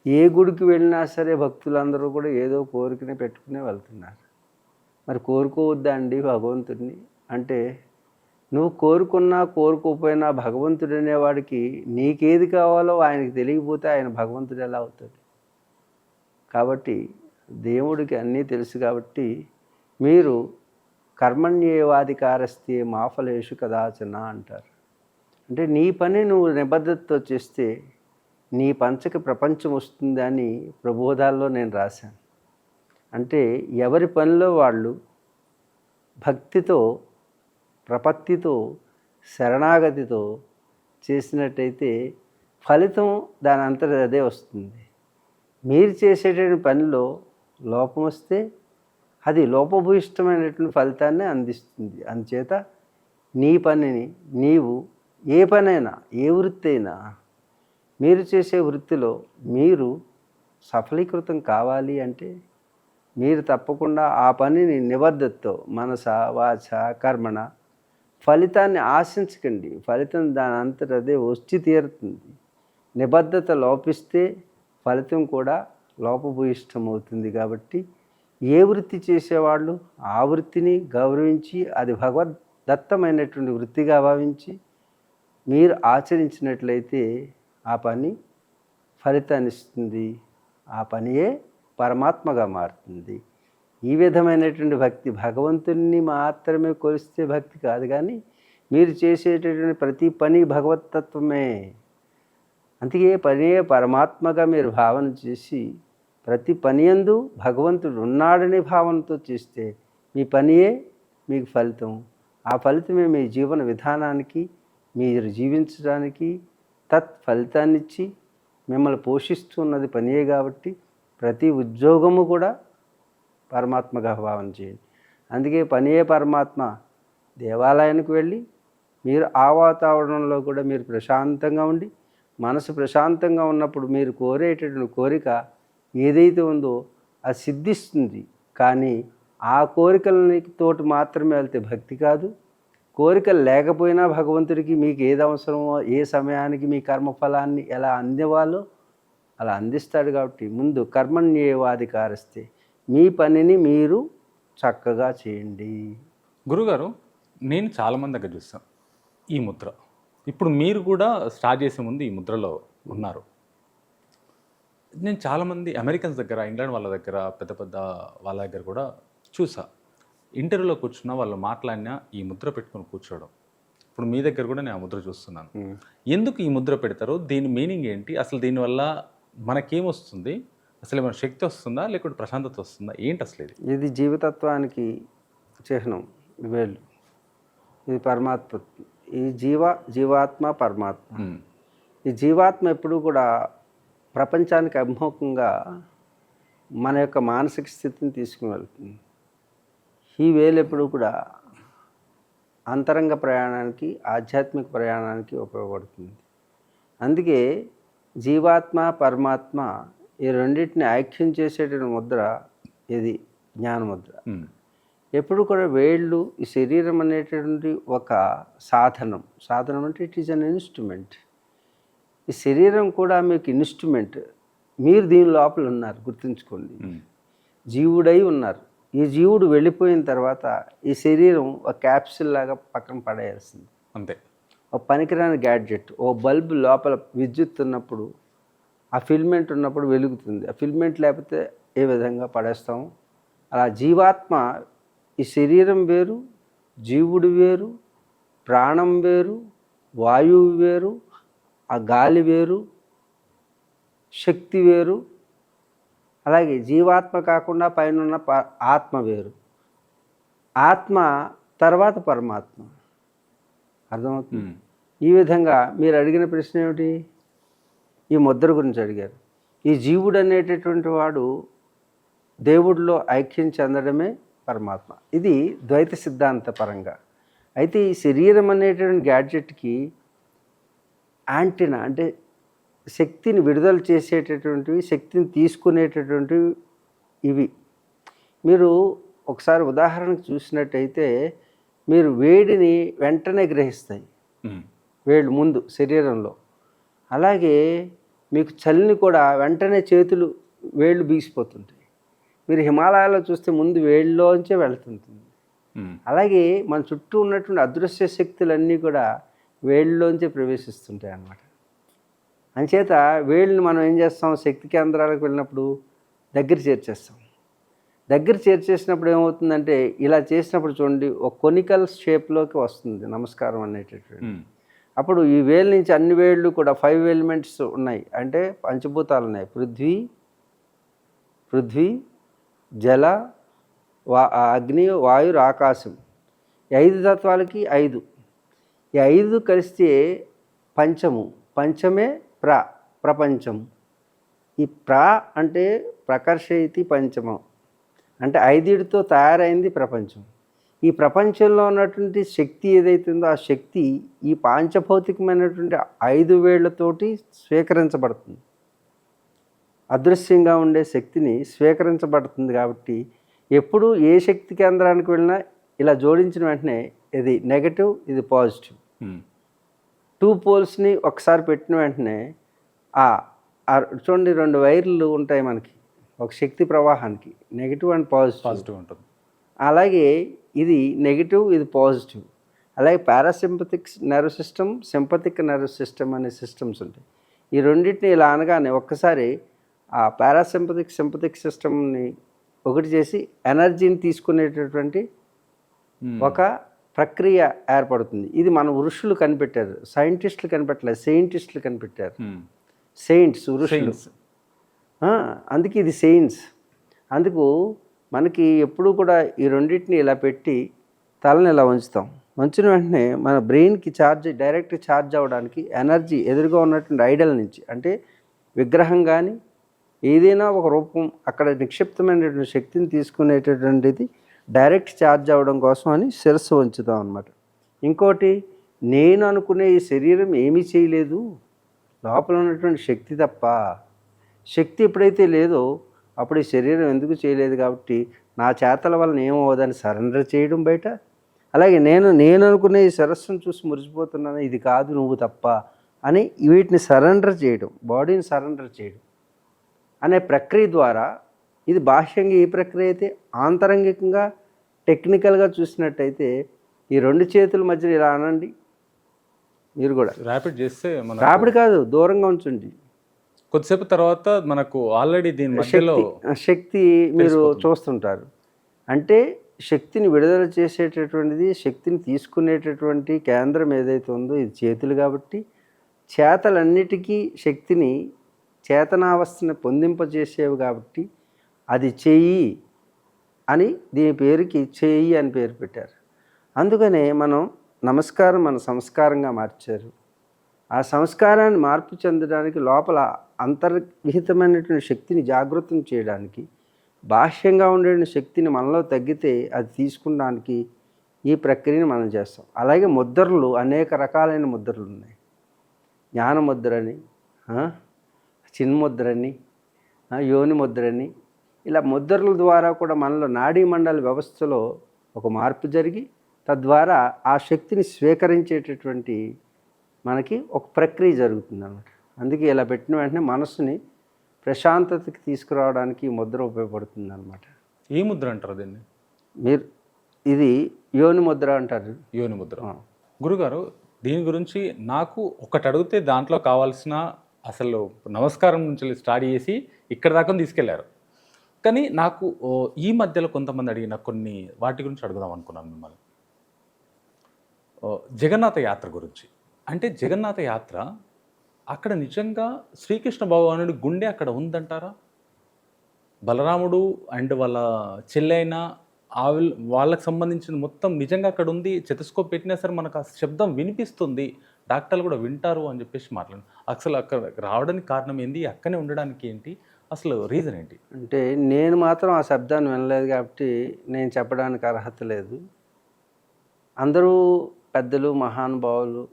ఏ గుడికి వెళ్ళినా సరే భక్తులందరూ కూడా ఏదో కోరికనే పెట్టుకునే వెళ్తున్నారు. మరి కోరుకోవద్దా అండి భగవంతుడిని అంటే, నువ్వు కోరుకున్నా కోరుకోకపోయినా భగవంతుడు అనేవాడికి నీకేది కావాలో ఆయనకి తెలియకపోతే ఆయన భగవంతుడు ఎలా అవుతాడు? కాబట్టి దేవుడికి అన్నీ తెలుసు. కాబట్టి మీరు కర్మణ్యేవాధికారస్తే మా ఫలేషు కదాచన అంటారు. అంటే నీ పని నువ్వు నిబద్ధతతో చేస్తే నీ పంచకి ప్రపంచం వస్తుందని ప్రబోధాల్లో నేను రాశాను. అంటే ఎవరి పనిలో వాళ్ళు భక్తితో, ప్రపత్తితో, శరణాగతితో చేసినట్టయితే ఫలితం దాని అంతట అదే వస్తుంది. మీరు చేసేటువంటి పనిలో లోపం వస్తే అది లోపభూయిష్టమైనటువంటి ఫలితాన్ని అందిస్తుంది. అందుచేత నీ పనిని నీవు ఏ పనైనా, ఏ వృత్తి అయినా, మీరు చేసే వృత్తిలో మీరు సఫలీకృతం కావాలి అంటే మీరు తప్పకుండా ఆ పనిని నిబద్ధతతో మనస, వాచ, కర్మణ ఫలితాన్ని ఆశించకండి. ఫలితం దాని అంతట అదే వచ్చి తీరుతుంది. నిబద్ధత లోపిస్తే ఫలితం కూడా లోపభూయిష్టమవుతుంది. కాబట్టి ఏ వృత్తి చేసేవాళ్ళు ఆ వృత్తిని గౌరవించి అది భగవద్దత్తమైనటువంటి వృత్తిగా భావించి మీరు ఆచరించినట్లయితే ఆ పని ఫలితాన్ని ఇస్తుంది. ఆ పనియే పరమాత్మగా మారుతుంది. ఈ విధమైనటువంటి భక్తి భగవంతుని మాత్రమే కొలిస్తే భక్తి కాదు, కానీ మీరు చేసేటటువంటి ప్రతి పని భగవత్తత్వమే. అందుకే పనియే పరమాత్మగా మీరు భావన చేసి ప్రతి పనియందు భగవంతుడు ఉన్నాడనే భావనతో చేస్తే మీ పనియే మీకు ఫలితం. ఆ ఫలితమే మీ జీవన విధానానికి, మీరు జీవించడానికి ఫలితాన్నిచ్చి మిమ్మల్ని పోషిస్తున్నది పనియే. కాబట్టి ప్రతి ఉద్యోగము కూడా పరమాత్మగా భావన చేయండి. అందుకే పనియే పరమాత్మ. దేవాలయానికి వెళ్ళి మీరు ఆ వాతావరణంలో కూడా మీరు ప్రశాంతంగా ఉండి, మనసు ప్రశాంతంగా ఉన్నప్పుడు మీరు కోరేటటువంటి కోరిక ఏదైతే ఉందో అది సిద్ధిస్తుంది. కానీ ఆ కోరికలతోటి మాత్రమే వెళ్తే భక్తి కాదు. కోరికలు లేకపోయినా భగవంతుడికి మీకు ఏది అవసరమో, ఏ సమయానికి మీ కర్మఫలాన్ని ఎలా అందేవాలో అలా అందిస్తాడు. కాబట్టి ముందు కర్మణ్యేవాధికారస్తే, మీ పనిని మీరు చక్కగా చేయండి. గురుగారు, నేను చాలామంది దగ్గర చూస్తాను ఈ ముద్ర. ఇప్పుడు మీరు కూడా స్టార్ట్ చేసే ముందు ఈ ముద్రలో ఉన్నారు. నేను చాలామంది అమెరికన్స్ దగ్గర, ఇంగ్లాండ్ వాళ్ళ దగ్గర, పెద్ద పెద్ద వాళ్ళ దగ్గర కూడా చూసా. ఇంటర్వ్యూలో కూర్చున్న వాళ్ళు మాట్లాడినా ఈ ముద్ర పెట్టుకొని కూర్చోవడం. ఇప్పుడు మీ దగ్గర కూడా నేను ఆ ముద్ర చూస్తున్నాను. ఎందుకు ఈ ముద్ర పెడతారు? దీని మీనింగ్ ఏంటి? అసలు దీనివల్ల మనకేమొస్తుంది? అసలు ఏమైనా శక్తి వస్తుందా, లేకుంటే ప్రశాంతత వస్తుందా? ఏంటి అసలు ఇది? ఇది జీవతత్వానికి చిహ్నం. వేళ్ళు ఇది పరమాత్మ. ఈ జీవాత్మ పరమాత్మ. ఈ జీవాత్మ ఎప్పుడూ కూడా ప్రపంచానికి అభిముఖంగా మన యొక్క మానసిక స్థితిని తీసుకుని వెళ్తుంది. ఈ వేలు ఎప్పుడూ కూడా అంతరంగ ప్రయాణానికి, ఆధ్యాత్మిక ప్రయాణానికి ఉపయోగపడుతుంది. అందుకే జీవాత్మ పరమాత్మ ఈ రెండింటిని ఐక్యం చేసేటువంటి ముద్ర ఇది జ్ఞానముద్ర. ఎప్పుడు కూడా వేళ్ళు ఈ శరీరం అనేటువంటి ఒక సాధనం. సాధనం అంటే ఇట్ ఈజ్ అన్ ఇన్స్ట్రుమెంట్. ఈ శరీరం కూడా మీకు ఇన్స్ట్రుమెంట్. మీరు దీని లోపల ఉన్నారు, గుర్తుంచుకోండి. జీవుడై ఉన్నారు. ఈ జీవుడు వెళ్ళిపోయిన తర్వాత ఈ శరీరం ఒక క్యాప్సిల్ లాగా పక్కన పడేయాల్సింది, అంతే. ఒక పనికిరాని గ్యాడ్జెట్. ఓ బల్బ్ లోపల విద్యుత్ ఉన్నప్పుడు, ఆ ఫిల్మెంట్ ఉన్నప్పుడు వెలుగుతుంది. ఆ ఫిల్మెంట్ లేకపోతే ఏ విధంగా పడేస్తాము. అలా జీవాత్మ, ఈ శరీరం వేరు, జీవుడు వేరు, ప్రాణం వేరు, వాయువు వేరు, ఆ గాలి వేరు, శక్తి వేరు. అలాగే జీవాత్మ కాకుండా పైన ఆత్మ వేరు. ఆత్మ తర్వాత పరమాత్మ. అర్థమవుతుంది? ఈ విధంగా మీరు అడిగిన ప్రశ్న ఏమిటి? ఈ ముద్ర గురించి అడిగారు. ఈ జీవుడు అనేటటువంటి వాడు దేవుడిలో ఐక్యం చెందడమే పరమాత్మ. ఇది ద్వైత సిద్ధాంత పరంగా. అయితే ఈ శరీరం అనేటువంటి గ్యాడ్జెట్కి యాంటీనా అంటే శక్తిని విడుదల చేసేటటువంటివి, శక్తిని తీసుకునేటటువంటివి ఇవి. మీరు ఒకసారి ఉదాహరణకు చూసినట్టయితే మీరు వేడిని వెంటనే గ్రహిస్తాయి వేళ్ళు ముందు శరీరంలో. అలాగే మీకు చలిని కూడా వెంటనే చేతులు వేళ్ళు బీసిపోతుంటాయి. మీరు హిమాలయాల్లో చూస్తే ముందు వేళ్ళలోంచే వెళ్తుంటుంది. అలాగే మన చుట్టూ ఉన్నటువంటి అదృశ్య శక్తులన్నీ కూడా వేళ్ళలోంచే ప్రవేశిస్తుంటాయి అన్నమాట. అంచేత వేళ్ళని మనం ఏం చేస్తాం? శక్తి కేంద్రాలకు వెళ్ళినప్పుడు దగ్గర చేర్చేస్తాం. దగ్గర చేర్చేసినప్పుడు ఏమవుతుందంటే, ఇలా చేసినప్పుడు చూడండి, ఒక కొనికల్ షేప్లోకి వస్తుంది నమస్కారం అనేటటువంటి. అప్పుడు ఈ వేలు నుంచి అన్ని వేళ్ళు కూడా 5 ఎలిమెంట్స్ ఉన్నాయి. అంటే పంచభూతాలు ఉన్నాయి. పృథ్వీ, జల, అగ్ని, వాయు, ఆకాశం. ఈ 5 తత్వాలకి 5. ఈ 5 కలిస్తే పంచము. పంచమే ప్రపంచం. ఈ అంటే ప్రకర్షయతి పంచమం, అంటే 5తో తయారైంది ప్రపంచం. ఈ ప్రపంచంలో ఉన్నటువంటి శక్తి ఏదైతుందో ఆ శక్తి ఈ పాంచభౌతికమైనటువంటి 5 వేళ్లతోటి స్వీకరించబడుతుంది. అదృశ్యంగా ఉండే శక్తిని స్వీకరించబడుతుంది. కాబట్టి ఎప్పుడు ఏ శక్తి కేంద్రానికి వెళ్ళినా ఇలా జోడించిన వెంటనే ఇది నెగటివ్, ఇది పాజిటివ్. 2 పోల్స్ని ఒకసారి పెట్టిన వెంటనే చూడండి, 2 వైర్లు ఉంటాయి మనకి ఒక శక్తి ప్రవాహానికి, నెగిటివ్ అండ్ పాజిటివ్ ఉంటుంది. అలాగే ఇది నెగిటివ్, ఇది పాజిటివ్. అలాగే parasympathetic nerve system, sympathetic nerve system అనే సిస్టమ్స్ ఉంటాయి. ఈ రెండింటిని ఇలా అనగానే ఒక్కసారి ఆ పారాసింపథిక్ సింపథిక్ సిస్టమ్ని ఒకటి చేసి ఎనర్జీని తీసుకునేటటువంటి ఒక ప్రక్రియ ఏర్పడుతుంది. ఇది మన ఋషులు కనిపెట్టారు, సైంటిస్టులు కనిపెట్టలేదు, సెయింటిస్టులు కనిపెట్టారు. సెయింట్స్, ఋషులు. అందుకే ఇది సెయింట్స్. అందుకు మనకి ఎప్పుడు కూడా ఈ రెండింటిని ఇలా పెట్టి తలని ఇలా ఉంచుతాం. ఉంచిన వెంటనే మన బ్రెయిన్కి డైరెక్ట్ ఛార్జ్ అవ్వడానికి ఎనర్జీ ఎదురుగా ఉన్నటువంటి ఐడల్ నుంచి, అంటే విగ్రహం కానీ ఏదైనా ఒక రూపం అక్కడ నిక్షిప్తమైనటువంటి శక్తిని తీసుకునేటటువంటిది డైరెక్ట్ ఛార్జ్ అవ్వడం కోసం అని శిరస్సు ఉంచుతాం అన్నమాట. ఇంకోటి, నేను అనుకునే ఈ శరీరం ఏమీ చేయలేదు, లోపల ఉన్నటువంటి శక్తి తప్ప. శక్తి ఎప్పుడైతే లేదో అప్పుడు ఈ శరీరం ఎందుకు చేయలేదు, కాబట్టి నా చేతల వలన ఏమవుదని సరెండర్ చేయడం బయట. అలాగే నేను అనుకునే ఈ శిరస్సును చూసి మురిసిపోతున్నాను, ఇది కాదు నువ్వు తప్ప అని వీటిని సరెండర్ చేయడం, బాడీని సరెండర్ చేయడం అనే ప్రక్రియ ద్వారా, ఇది బాహ్యంగా ఈ ప్రక్రియ అయితే, ఆంతరంగికంగా టెక్నికల్గా చూసినట్టయితే ఈ 2 చేతుల మధ్యలో ఇలా అనండి. మీరు కూడా ర్యాపిడ్ చేస్తే ర్యాపిడ్ కాదు, దూరంగా ఉంచండి. కొద్దిసేపు తర్వాత మనకు ఆల్రెడీ దీని మధ్యలో శక్తి మీరు చూస్తుంటారు. అంటే శక్తిని విడుదల చేసేటటువంటిది, శక్తిని తీసుకునేటటువంటి కేంద్రం ఏదైతే ఉందో ఇది చేతులు. కాబట్టి చేతలన్నిటికీ శక్తిని, చేతనావస్థని పొందింపజేసేవి. కాబట్టి అది చెయ్యి అని దీని పేరుకి చెయ్యి అని పేరు పెట్టారు. అందుకనే మనం నమస్కారం మన సంస్కారంగా మార్చారు. ఆ సంస్కారాన్ని మార్పు చెందడానికి, లోపల అంతర్విహితమైనటువంటి శక్తిని జాగృతం చేయడానికి, బాహ్యంగా ఉండే శక్తిని మనలో తగ్గితే అది తీసుకున్నానికి ఈ ప్రక్రియను మనం చేస్తాం. అలాగే ముద్రలు, అనేక రకాలైన ముద్రలు ఉన్నాయి. జ్ఞానముద్రని, చిన్ముద్రని, యోని ముద్రని, ఇలా ముద్రల ద్వారా కూడా మనలో నాడీ మండల వ్యవస్థలో ఒక మార్పు జరిగి తద్వారా ఆ శక్తిని స్వీకరించేటటువంటి మనకి ఒక ప్రక్రియ జరుగుతుంది అన్నమాట. అందుకే ఇలా పెట్టిన వెంటనే మనసుని ప్రశాంతతకి తీసుకురావడానికి ఈ ముద్ర ఉపయోగపడుతుంది అనమాట. ఏ ముద్ర అంటారు దీన్ని? మీరు ఇది యోని ముద్ర అంటారు. యోని ముద్ర. గురుగారు, దీని గురించి నాకు ఒకటి అడిగితే దాంట్లో కావాల్సిన అసలు నమస్కారం నుంచి స్టార్ట్ చేసి ఇక్కడ దాకా తీసుకెళ్లారు. కానీ నాకు ఈ మధ్యలో కొంతమంది అడిగిన కొన్ని వాటి గురించి అడుగుదాం అనుకున్నాను మిమ్మల్ని. జగన్నాథ యాత్ర గురించి. అంటే జగన్నాథ యాత్ర అక్కడ నిజంగా శ్రీకృష్ణ భగవానుడి గుండె అక్కడ ఉందంటారా? బలరాముడు అండ్ వాళ్ళ చెల్లెైన వాళ్ళకి సంబంధించిన మొత్తం నిజంగా అక్కడ ఉంది. చెతస్కోప్ పెట్టినా సరే మనకు ఆ శబ్దం వినిపిస్తుంది, డాక్టర్లు కూడా వింటారు అని చెప్పేసి మాట్లాడు. అసలు అక్కడ రావడానికి కారణం ఏంటి? అక్కనే ఉండడానికి ఏంటి? అసలు రీజన్ ఏంటి? అంటే నేను మాత్రం ఆ శబ్దాన్ని వినలేదు కాబట్టి నేను చెప్పడానికి అర్హత లేదు. అందరూ పెద్దలు, మహానుభావులు,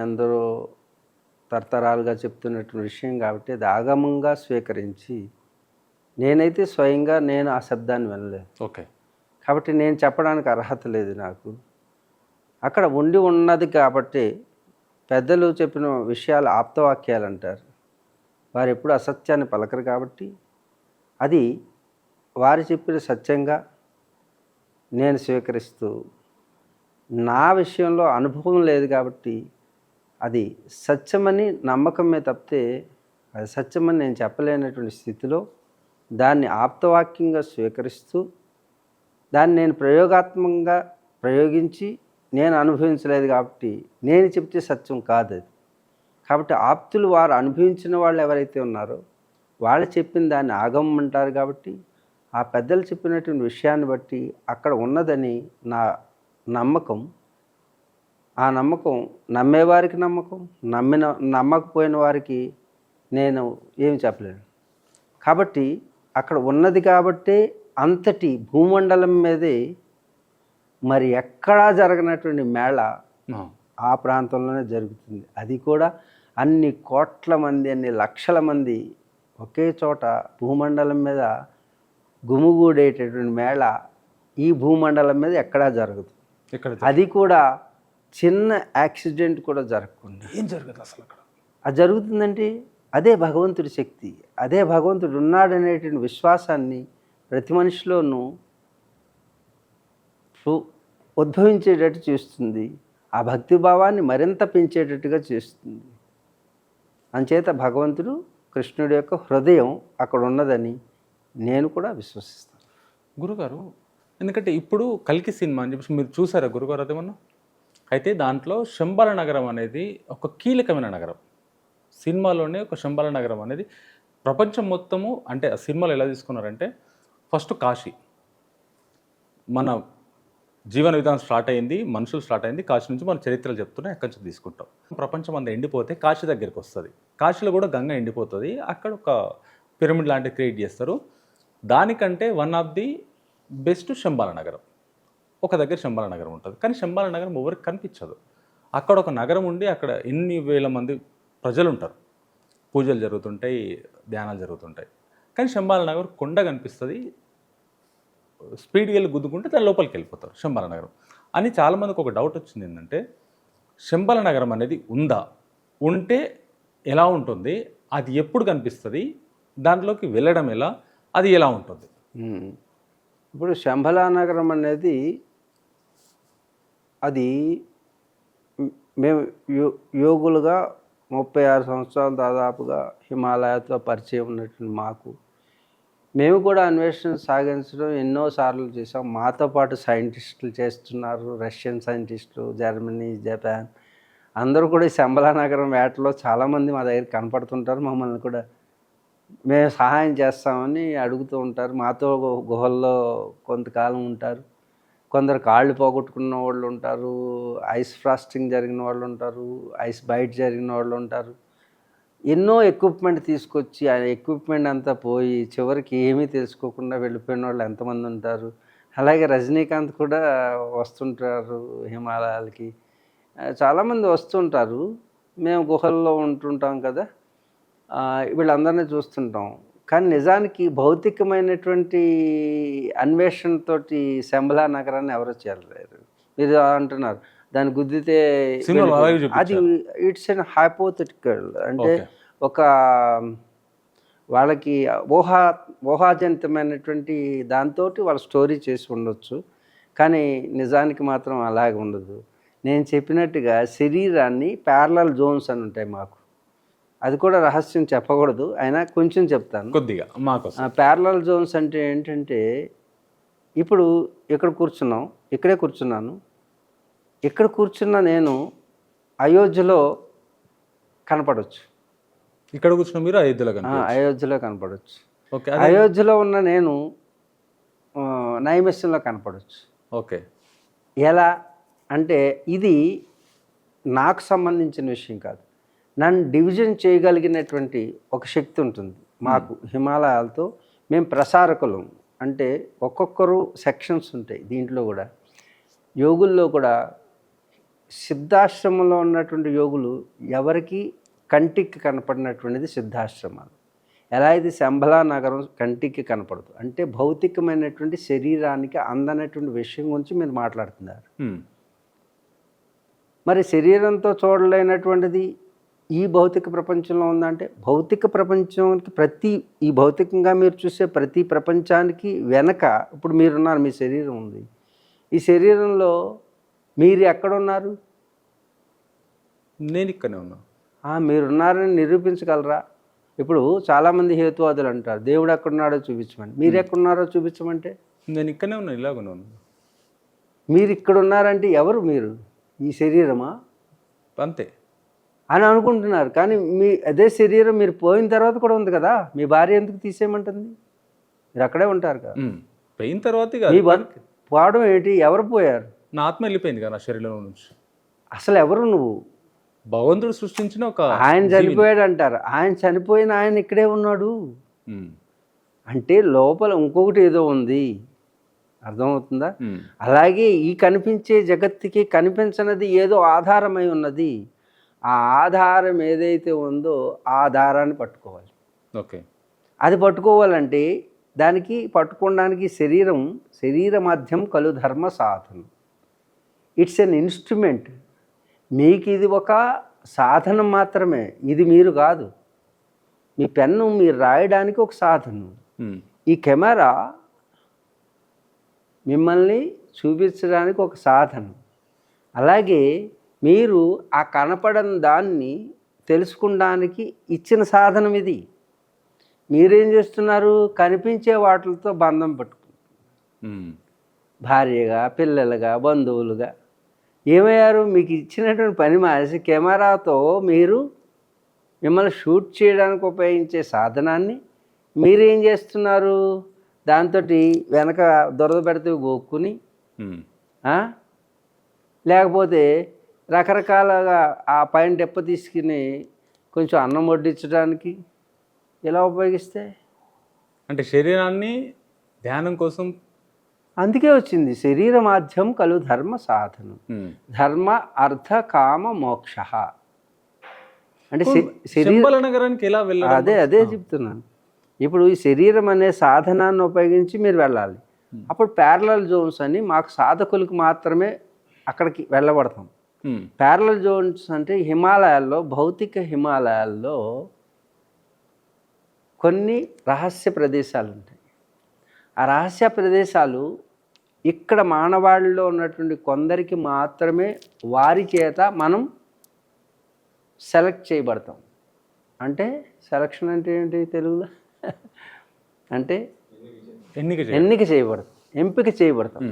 ఎందరో తరతరాలుగా చెప్తున్నటువంటి విషయం కాబట్టి అది ఆగమంగా స్వీకరించి, నేనైతే స్వయంగా నేను ఆ శబ్దాన్ని వినలేదు. ఓకే. కాబట్టి నేను చెప్పడానికి అర్హత లేదు నాకు. అక్కడ ఉండి ఉన్నది కాబట్టి పెద్దలు చెప్పిన విషయాలు ఆప్తవాక్యాలు అంటారు. వారు ఎప్పుడు అసత్యాన్ని పలకరు కాబట్టి అది వారు చెప్పిన సత్యంగా నేను స్వీకరిస్తూ, నా విషయంలో అనుభవం లేదు కాబట్టి అది సత్యమని నమ్మకమే తప్పితే అది సత్యమని నేను చెప్పలేనటువంటి స్థితిలో దాన్ని ఆప్తవాక్యంగా స్వీకరిస్తూ దాన్ని నేను ప్రయోగాత్మకంగా ప్రయోగించి నేను అనుభవించలేదు కాబట్టి నేను చెప్తే సత్యం కాదు అది. కాబట్టి ఆప్తులు వారు అనుభవించిన వాళ్ళు ఎవరైతే ఉన్నారో వాళ్ళు చెప్పిన దాన్ని ఆగమం అంటారు. కాబట్టి ఆ పెద్దలు చెప్పినటువంటి విషయాన్ని బట్టి అక్కడ ఉన్నదని నా నమ్మకం. ఆ నమ్మకం నమ్మేవారికి నమ్మకం, నమ్మకపోయిన వారికి నేను ఏమి చెప్పలేను. కాబట్టి అక్కడ ఉన్నది కాబట్టే అంతటి భూమండలం మీదే మరి ఎక్కడా జరగనటువంటి మేళ ఆ ప్రాంతంలోనే జరుగుతుంది. అది కూడా అన్ని కోట్ల మంది, అన్ని లక్షల మంది ఒకే చోట భూమండలం మీద గుమిగూడేటటువంటి మేళ ఈ భూమండలం మీద ఎక్కడా జరగదు. అది కూడా చిన్న యాక్సిడెంట్ కూడా జరగకుండా ఏం జరుగుతుంది అసలు అక్కడ? అది జరుగుతుందంటే అదే భగవంతుడి శక్తి, అదే భగవంతుడు ఉన్నాడనేటువంటి విశ్వాసాన్ని ప్రతి మనిషిలోనూ ఉద్భవించేటట్టు చేస్తుంది. ఆ భక్తిభావాన్ని మరింత పెంచేటట్టుగా చేస్తుంది. అంచేత భగవంతుడు కృష్ణుడి యొక్క హృదయం అక్కడ ఉన్నదని నేను కూడా విశ్వసిస్తాను. గురుగారు, ఎందుకంటే ఇప్పుడు కల్కి సినిమా అని చెప్పేసి మీరు చూసారా గురుగారు అదేమన్నా? అయితే దాంట్లో శంబాల నగరం అనేది ఒక కీలకమైన నగరం. సినిమాలోనే ఒక శంబాల నగరం అనేది ప్రపంచం మొత్తము, అంటే ఆ సినిమాలో ఎలా తీసుకున్నారంటే ఫస్ట్ కాశీ, మన జీవన విధానం స్టార్ట్ అయింది, మనుషులు స్టార్ట్ అయింది కాశీ నుంచి. మన చరిత్రలు చెప్తున్నాయి, ఎక్కడి నుంచి తీసుకుంటాం. ప్రపంచం అంతా ఎండిపోతే కాశీ దగ్గరికి వస్తుంది. కాశీలో కూడా గంగ ఎండిపోతుంది. అక్కడ ఒక పిరమిడ్ లాంటివి క్రియేట్ చేస్తారు. దానికంటే one of the best Shambhala నగరం. ఒక దగ్గర శంబాల నగరం ఉంటుంది, కానీ శంబాల నగరం ఎవరికి కనిపించదు. అక్కడ ఒక నగరం ఉండి అక్కడ ఎన్ని వేల మంది ప్రజలు ఉంటారు, పూజలు జరుగుతుంటాయి, ధ్యానాలు జరుగుతుంటాయి. కానీ శంబాల నగరం కొండ కనిపిస్తుంది, స్పీడ్కి వెళ్ళి గుద్దుకుంటే దాని లోపలికి వెళ్ళిపోతారు శంబాల నగరం అని. చాలామందికి ఒక డౌట్ వచ్చింది ఏంటంటే శంబాల నగరం అనేది ఉందా, ఉంటే ఎలా ఉంటుంది, అది ఎప్పుడు కనిపిస్తుంది, దాంట్లోకి వెళ్ళడం ఎలా, అది ఎలా ఉంటుంది? ఇప్పుడు శంబాల నగరం అనేది అది మేము యోగులుగా 36 సంవత్సరాలు దాదాపుగా హిమాలయాతో పరిచయం ఉన్నటువంటి మాకు, మేము కూడా అన్వేషణ సాగించడం ఎన్నోసార్లు చేసాం. మాతో పాటు సైంటిస్టులు చేస్తున్నారు, రష్యన్ సైంటిస్టులు, జర్మనీ, జపాన్, అందరూ కూడా ఈ శంబాల నగరం వేటలో చాలామంది మా దగ్గర కనపడుతుంటారు. మమ్మల్ని కూడా మేము సహాయం చేస్తామని అడుగుతూ ఉంటారు. మాతో గుహల్లో కొంతకాలం ఉంటారు. కొందరు కాళ్ళు పోగొట్టుకున్న వాళ్ళు ఉంటారు, ఐస్ ఫ్రాస్టింగ్ జరిగిన వాళ్ళు ఉంటారు, ఐస్ బైట్ జరిగిన వాళ్ళు ఉంటారు. ఎన్నో ఎక్విప్మెంట్ తీసుకొచ్చి ఆ ఎక్విప్మెంట్ అంతా పోయి చివరికి ఏమీ తెలుసుకోకుండా వెళ్ళిపోయిన వాళ్ళు ఎంతమంది ఉంటారు. అలాగే రజనీకాంత్ కూడా వస్తుంటారు హిమాలయాలకి, చాలామంది వస్తుంటారు. మేము గుహల్లో ఉంటుంటాం కదా, వీళ్ళందరినీ చూస్తుంటాం. కానీ నిజానికి భౌతికమైనటువంటి అన్వేషణతోటి శంబలా నగరాన్ని ఎవరు చేరలేరు. మీరు అంటున్నారు దాన్ని గుద్దితే సినిమాలో అలాగే అది చూపించారు. It's an hypothetical. అంటే ఓకే. ఒక వాళ్ళకి ఊహాజనితమైనటువంటి దాంతో వాళ్ళ స్టోరీ చేసి ఉండొచ్చు. కానీ నిజానికి మాత్రం అలాగే ఉండదు. నేను చెప్పినట్టుగా శరీరాన్ని ప్యారలల్ జోన్స్ అని ఉంటాయి మాకు. అది కూడా రహస్యం చెప్పకూడదు, అయినా కొంచెం చెప్తాను. కొద్దిగా మాకోసం. ప్యారలల్ జోన్స్ అంటే ఏంటంటే, ఇప్పుడు ఇక్కడ కూర్చున్నాం, ఇక్కడే కూర్చున్నాను. ఇక్కడ కూర్చున్న నేను అయోధ్యలో కనపడవచ్చు. ఇక్కడ కూర్చున్న మీరు అయోధ్యలో కనిపించారు. అయోధ్యలో కనపడవచ్చు. ఓకే. అయోధ్యలో ఉన్న నేను నైమిషంలో కనపడవచ్చు. ఓకే. ఎలా అంటే ఇది నాకు సంబంధించిన విషయం కాదు. నన్ను డివిజన్ చేయగలిగినటువంటి ఒక శక్తి ఉంటుంది మాకు. హిమాలయాలతో మేము ప్రసారకులం. అంటే ఒక్కొక్కరు సెక్షన్స్ ఉంటాయి దీంట్లో కూడా. యోగుల్లో కూడా సిద్ధాశ్రమంలో ఉన్నటువంటి యోగులు ఎవరికి కంటికి కనపడినటువంటిది సిద్ధాశ్రమాలు. ఎలా అయితే శంబలా నగరం కంటికి కనపడదు, అంటే భౌతికమైనటువంటి శరీరానికి అందనటువంటి విషయం గురించి మీరు మాట్లాడుతున్నారు. మరి శరీరంతో చూడలేనటువంటిది ఈ భౌతిక ప్రపంచంలో ఉందంటే, భౌతిక ప్రపంచానికి ఈ భౌతికంగా మీరు చూసే ప్రతి ప్రపంచానికి వెనక ఇప్పుడు మీరున్నారు, మీ శరీరం ఉంది. ఈ శరీరంలో మీరు ఎక్కడున్నారు? నేను ఇక్కడనే ఉన్నా. మీరున్నారని నిరూపించగలరా? ఇప్పుడు చాలామంది హేతువాదులు అంటారు దేవుడు ఎక్కడున్నాడో చూపించమని. మీరు ఎక్కడున్నారో చూపించమంటే? నేను ఇక్కడనే ఉన్నా, ఇలాగనే ఉన్నా. మీరు ఇక్కడ ఉన్నారంటే ఎవరు? మీరు ఈ శరీరమా అంతే అని అనుకుంటున్నారు. కానీ అదే శరీరం మీరు పోయిన తర్వాత కూడా ఉంది కదా. మీ భార్య ఎందుకు తీసేయమంటుంది? మీరు అక్కడే ఉంటారు కదా. పోయిన తర్వాత మీ పోవడం ఏంటి? ఎవరు పోయారు? నా ఆత్మ వెళ్ళిపోయింది కదా నా శరీరం నుంచి. అసలు ఎవరు నువ్వు? భగవంతుడు సృష్టించిన ఒక ఆయన చనిపోయాడు అంటారు. ఆయన చనిపోయిన ఆయన ఇక్కడే ఉన్నాడు అంటే లోపల ఇంకొకటి ఏదో ఉంది. అర్థమవుతుందా? అలాగే ఈ కనిపించే జగత్తుకి కనిపించనిది ఏదో ఆధారమై ఉన్నది. ఆ ఆధారం ఏదైతే ఉందో ఆ ఆధారాన్ని పట్టుకోవాలి. ఓకే. అది పట్టుకోవాలంటే దానికి పట్టుకోవడానికి శరీర మాధ్యం కలు ధర్మ సాధనం. It's an instrument. మీకు ఇది ఒక సాధనం మాత్రమే, ఇది మీరు కాదు. మీ పెన్ను మీరు రాయడానికి ఒక సాధనం. ఈ కెమెరా మిమ్మల్ని చూపించడానికి ఒక సాధనం. అలాగే మీరు ఆ కనపడని దాన్ని తెలుసుకోవడానికి ఇచ్చిన సాధనం ఇది. మీరేం చేస్తున్నారు? కనిపించే వాటితో బంధం పట్టుకుంటున్నారు. భార్యగా, పిల్లలుగా, బంధువులుగా ఏమయ్యారు? మీకు ఇచ్చినటువంటి పని మానేసి కెమెరాతో మిమ్మల్ని షూట్ చేయడానికి ఉపయోగించే సాధనాన్ని మీరేం చేస్తున్నారు? దాంతో వెనక దొరద పెడితే గోక్కుని, లేకపోతే రకరకాలుగా ఆ పైన డెప్ప తీసుకుని కొంచెం అన్నం వడ్డించడానికి ఎలా ఉపయోగిస్తే? అంటే శరీరాన్ని ధ్యానం కోసం. అందుకే వచ్చింది శరీర మాధ్యం కలు ధర్మ సాధనం. ధర్మ అర్థ కామ మోక్ష. అంటే నగరానికి ఎలా వెళ్ళాలి? అదే చెప్తున్నాను. ఇప్పుడు ఈ శరీరం అనే సాధనాన్ని ఉపయోగించి మీరు వెళ్ళాలి. అప్పుడు ప్యారలల్ జోన్స్ అని మాకు సాధకులకు మాత్రమే అక్కడికి వెళ్ళబడతాం. ప్యారలల్ జోన్స్ అంటే హిమాలయాల్లో, భౌతిక హిమాలయాల్లో కొన్ని రహస్య ప్రదేశాలు ఉంటాయి. ఆ రహస్య ప్రదేశాలు ఇక్కడ మానవాళిలో ఉన్నటువంటి కొందరికి మాత్రమే వారి చేత మనం సెలెక్ట్ చేయబడతాం. అంటే సెలక్షన్ అంటే ఏంటి తెలుగులో? అంటే ఎంపిక చేయబడతాం.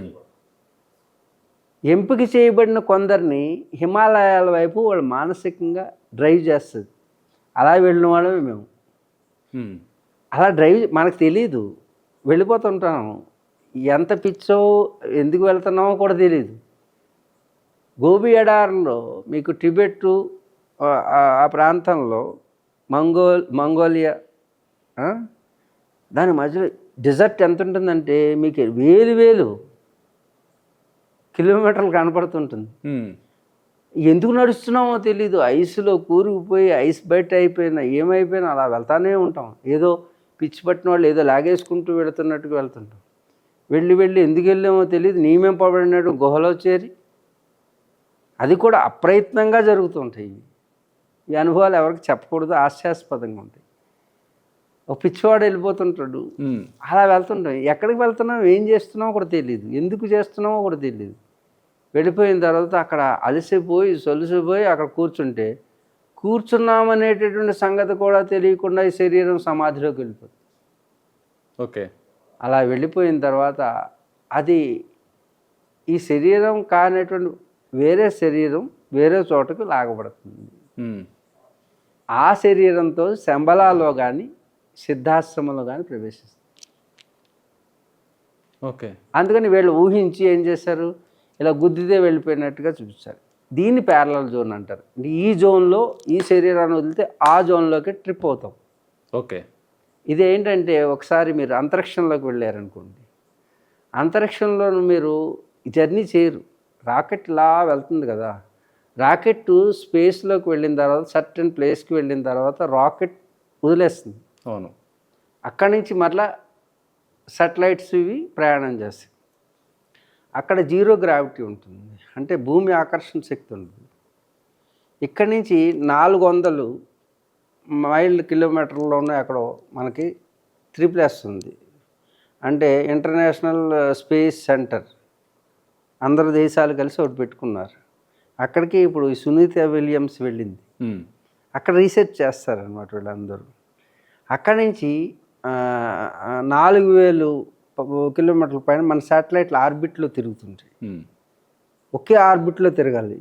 ఎంపిక చేయబడిన కొందరిని హిమాలయాల వైపు వాళ్ళు మానసికంగా డ్రైవ్ చేస్తుంది. అలా వెళ్ళిన వాళ్ళమే మేము. అలా డ్రైవ్ మనకు తెలియదు, వెళ్ళిపోతుంటాము. ఎంత పిచ్చో ఎందుకు వెళ్తున్నామో కూడా తెలియదు. గోబీ ఎడారిలో మీకు టిబెట్టు ఆ ప్రాంతంలో మంగోలియా దాని మధ్యలో డెజర్ట్ ఎంత ఉంటుందంటే మీకు వేలు కిలోమీటర్లు కనపడుతుంటుంది. ఎందుకు నడుస్తున్నామో తెలీదు. ఐస్‌లో కూరుకుపోయి ఐస్ బెట్ అయిపోయినా, ఏమైపోయినా అలా వెళ్తానే ఉంటాం. ఏదో పిచ్చి పట్టిన వాళ్ళు ఏదో లాగేసుకుంటూ వెళుతున్నట్టుగా వెళ్తుంటాం. వెళ్ళి ఎందుకు వెళ్ళామో తెలీదు. నియమింపబడినట్టు గుహలో చేరి అది కూడా అప్రయత్నంగా జరుగుతుంటాయి. ఈ అనుభవాలు ఎవరికి చెప్పకూడదు, హాస్యాస్పదంగా ఉంటాయి. ఒక పిచ్చివాడు వెళ్ళిపోతుంటాడు, అలా వెళ్తుంటాం. ఎక్కడికి వెళ్తున్నాం, ఏం చేస్తున్నామో కూడా తెలియదు, ఎందుకు చేస్తున్నామో కూడా తెలియదు. వెళ్ళిపోయిన తర్వాత అక్కడ అలసిపోయి సొలిసిపోయి అక్కడ కూర్చున్నామనేటటువంటి సంగతి కూడా తెలియకుండా ఈ శరీరం సమాధిలోకి వెళ్ళిపోతుంది. ఓకే. అలా వెళ్ళిపోయిన తర్వాత అది ఈ శరీరం కానటువంటి వేరే శరీరం వేరే చోటకు లాగబడుతుంది. ఆ శరీరంతో శంబలాలో కానీ సిద్ధాశ్రమంలో కానీ ప్రవేశిస్తుంది. ఓకే. అందుకని వీళ్ళు ఊహించి ఏం చేశారు, ఇలా గుద్దితే వెళ్ళిపోయినట్టుగా చూపించారు. దీన్ని ప్యారలల్ జోన్ అంటారు. ఈ జోన్లో ఈ శరీరాన్ని వదిలితే ఆ జోన్లోకి ట్రిప్ అవుతాం. ఓకే. ఇదేంటంటే ఒకసారి మీరు అంతరిక్షంలోకి వెళ్ళారనుకోండి, అంతరిక్షంలో మీరు జర్నీ చేయరు, రాకెట్ ఇలా వెళ్తుంది కదా, రాకెట్ స్పేస్లోకి వెళ్ళిన తర్వాత సర్టెన్ ప్లేస్కి వెళ్ళిన తర్వాత రాకెట్ వదిలేస్తుంది. అవును. అక్కడి నుంచి మరలా సాటిలైట్స్ ఇవి ప్రయాణం చేస్తాయి. అక్కడ జీరో గ్రావిటీ ఉంటుంది, అంటే భూమి ఆకర్షణ శక్తి ఉంటుంది. ఇక్కడి నుంచి 400 మైళ్ళు కిలోమీటర్లోనే అక్కడ మనకి త్రిప్లస్ ఉంది, అంటే ఇంటర్నేషనల్ స్పేస్ సెంటర్. అందరు దేశాలు కలిసి ఒకటి పెట్టుకున్నారు. అక్కడికి ఇప్పుడు సునీత విలియమ్స్ వెళ్ళింది. అక్కడ రీసెర్చ్ చేస్తారనమాట వీళ్ళందరూ. అక్కడి నుంచి 4000 కిలోమీటర్ల పైన మన శాటిలైట్లు ఆర్బిట్లో తిరుగుతుంటాయి. ఒకే ఆర్బిట్లో తిరగాలి.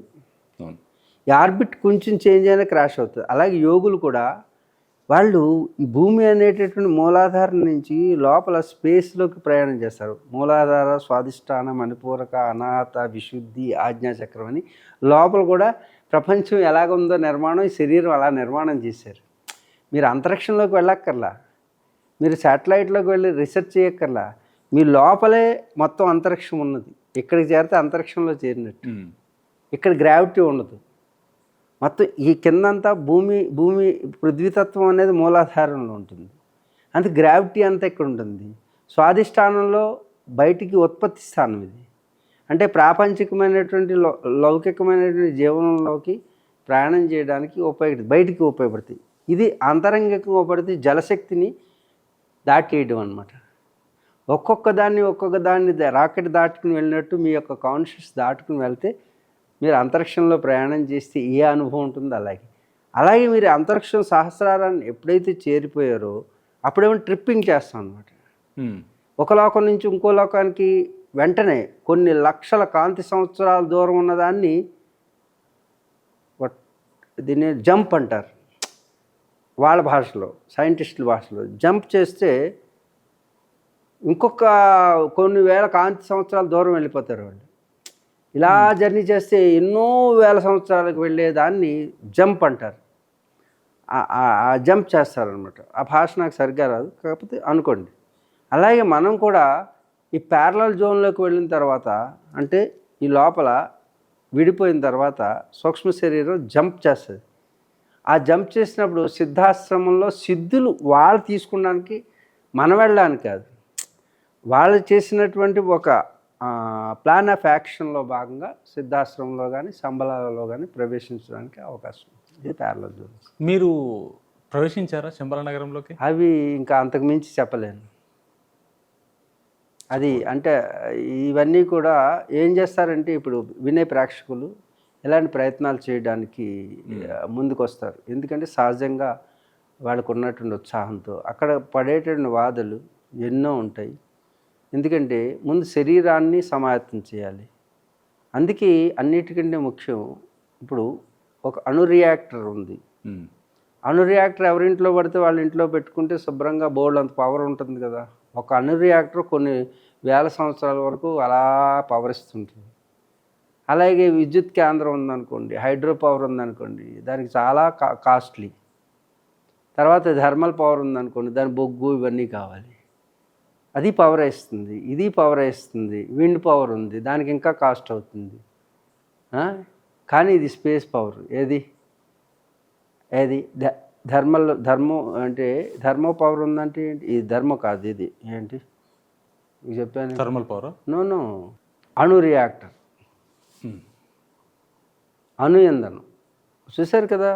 ఈ ఆర్బిట్ కొంచెం చేంజ్ అయినా క్రాష్ అవుతుంది. అలాగే యోగులు కూడా వాళ్ళు ఈ భూమి అనేటటువంటి మూలాధారం నుంచి లోపల స్పేస్లోకి ప్రయాణం చేస్తారు. మూలాధార, స్వాధిష్టాన, మణిపూరక, అనాహత, విశుద్ధి, ఆజ్ఞాచక్రం అని లోపల కూడా ప్రపంచం ఎలాగుందో నిర్మాణం, ఈ శరీరం అలా నిర్మాణం చేశారు. మీరు అంతరిక్షంలోకి వెళ్ళక్కర్లా, మీరు శాటిలైట్లోకి వెళ్ళి రీసెర్చ్ చేయక్కర్లా, మీ లోపలే మొత్తం అంతరిక్షం ఉన్నది. ఇక్కడికి చేరితే అంతరిక్షంలో చేరినట్టు. ఇక్కడ గ్రావిటీ ఉండదు. మొత్తం ఈ కిందంతా భూమి పృథ్వీతత్వం అనేది మూలాధారంలో ఉంటుంది. అందుకే గ్రావిటీ అంతా ఇక్కడ ఉంటుంది. స్వాధిష్టానంలో బయటికి ఉత్పత్తి స్థానం ఇది, అంటే ప్రాపంచికమైనటువంటి లౌకికమైనటువంటి జీవనంలోకి ప్రయాణం చేయడానికి బయటికి ఉపయోగపడుతుంది. ఇది అంతరంగికంగా ఉపయోగపడితే జలశక్తిని దాటేయడం అనమాట. ఒక్కొక్క దాన్ని రాకెట్ దాటుకుని వెళ్ళినట్టు మీ యొక్క కాన్షియస్ దాటుకుని వెళ్తే మీరు అంతరిక్షంలో ప్రయాణం చేస్తే ఏ అనుభవం ఉంటుందో అలాగే మీరు అంతరిక్షం సహస్రారాన్ని ఎప్పుడైతే చేరిపోయారో అప్పుడేమో ట్రిప్పింగ్ చేస్తాం అనమాట. ఒక లోకం నుంచి ఇంకో లోకానికి వెంటనే కొన్ని లక్షల కాంతి సంవత్సరాల దూరం ఉన్నదాన్ని దీన్ని జంప్ అంటారు వాళ్ళ భాషలో, సైంటిస్టుల భాషలో. జంప్ చేస్తే ఇంకొక కొన్ని వేల కాంతి సంవత్సరాల దూరం వెళ్ళిపోతారు వాళ్ళు. ఇలా జర్నీ చేస్తే ఎన్నో వేల సంవత్సరాలకు వెళ్ళేదాన్ని జంప్ అంటారు. ఆ జంప్ చేస్తారనమాట. ఆ భాష నాకు సరిగ్గా రాదు, కాకపోతే అనుకోండి. అలాగే మనం కూడా ఈ ప్యారలల్ జోన్లోకి వెళ్ళిన తర్వాత, అంటే ఈ లోపల విడిపోయిన తర్వాత సూక్ష్మ శరీరం జంప్ చేస్తుంది. ఆ జంప్ చేసినప్పుడు సిద్ధాశ్రమంలో సిద్ధులు వాళ్ళు తీసుకోవడానికి, మనం వెళ్ళడానికి కాదు, వాళ్ళు చేసినటువంటి ఒక ప్లాన్ ఆఫ్ యాక్షన్లో భాగంగా సిద్ధాశ్రమంలో కానీ శంబలాలలో కానీ ప్రవేశించడానికి అవకాశం. ఇది ప్యారలల్ జోన్. మీరు ప్రవేశించారా శంబల నగరంలోకి? అవి ఇంకా అంతకు మించి చెప్పలేను. అది అంటే ఇవన్నీ కూడా ఏం చేస్తారంటే ఇప్పుడు వినే ప్రేక్షకులు ఇలాంటి ప్రయత్నాలు చేయడానికి ముందుకు వస్తారు. ఎందుకంటే సహజంగా వాళ్ళకు ఉన్నటువంటి ఉత్సాహంతో అక్కడ పడేటువంటి బాధలు ఎన్నో ఉంటాయి. ఎందుకంటే ముందు శరీరాన్ని సమాయత్తం చేయాలి. అందుకే అన్నిటికంటే ముఖ్యం, ఇప్పుడు ఒక అణు రియాక్టర్ ఉంది. అణు రియాక్టర్ ఎవరింట్లో పడితే వాళ్ళ ఇంట్లో పెట్టుకుంటే శుభ్రంగా బోర్డు అంత పవర్ ఉంటుంది కదా. ఒక అణు రియాక్టర్ కొన్ని వేల సంవత్సరాల వరకు అలా పవర్ ఇస్తుంటుంది. అలాగే విద్యుత్ కేంద్రం ఉందనుకోండి, హైడ్రో పవర్ ఉందనుకోండి, దానికి చాలా కాస్ట్లీ. తర్వాత థర్మల్ పవర్ ఉందనుకోండి, దాని బొగ్గు ఇవన్నీ కావాలి, అది పవర్ ఇస్తుంది. ఇది పవర్ ఇస్తుంది. విండ్ పవర్ ఉంది, దానికి ఇంకా కాస్ట్ అవుతుంది. కానీ ఇది స్పేస్ పవర్. ఏది ధర్మం అంటే ధర్మో పవర్ ఉందంటే ఏంటి? ఇది ధర్మం కాదు, ఇది ఏంటి చెప్పాను, థర్మల్ పవర్. నో అణు రియాక్టర్, అణు ఇంధనం. చూశారు కదా,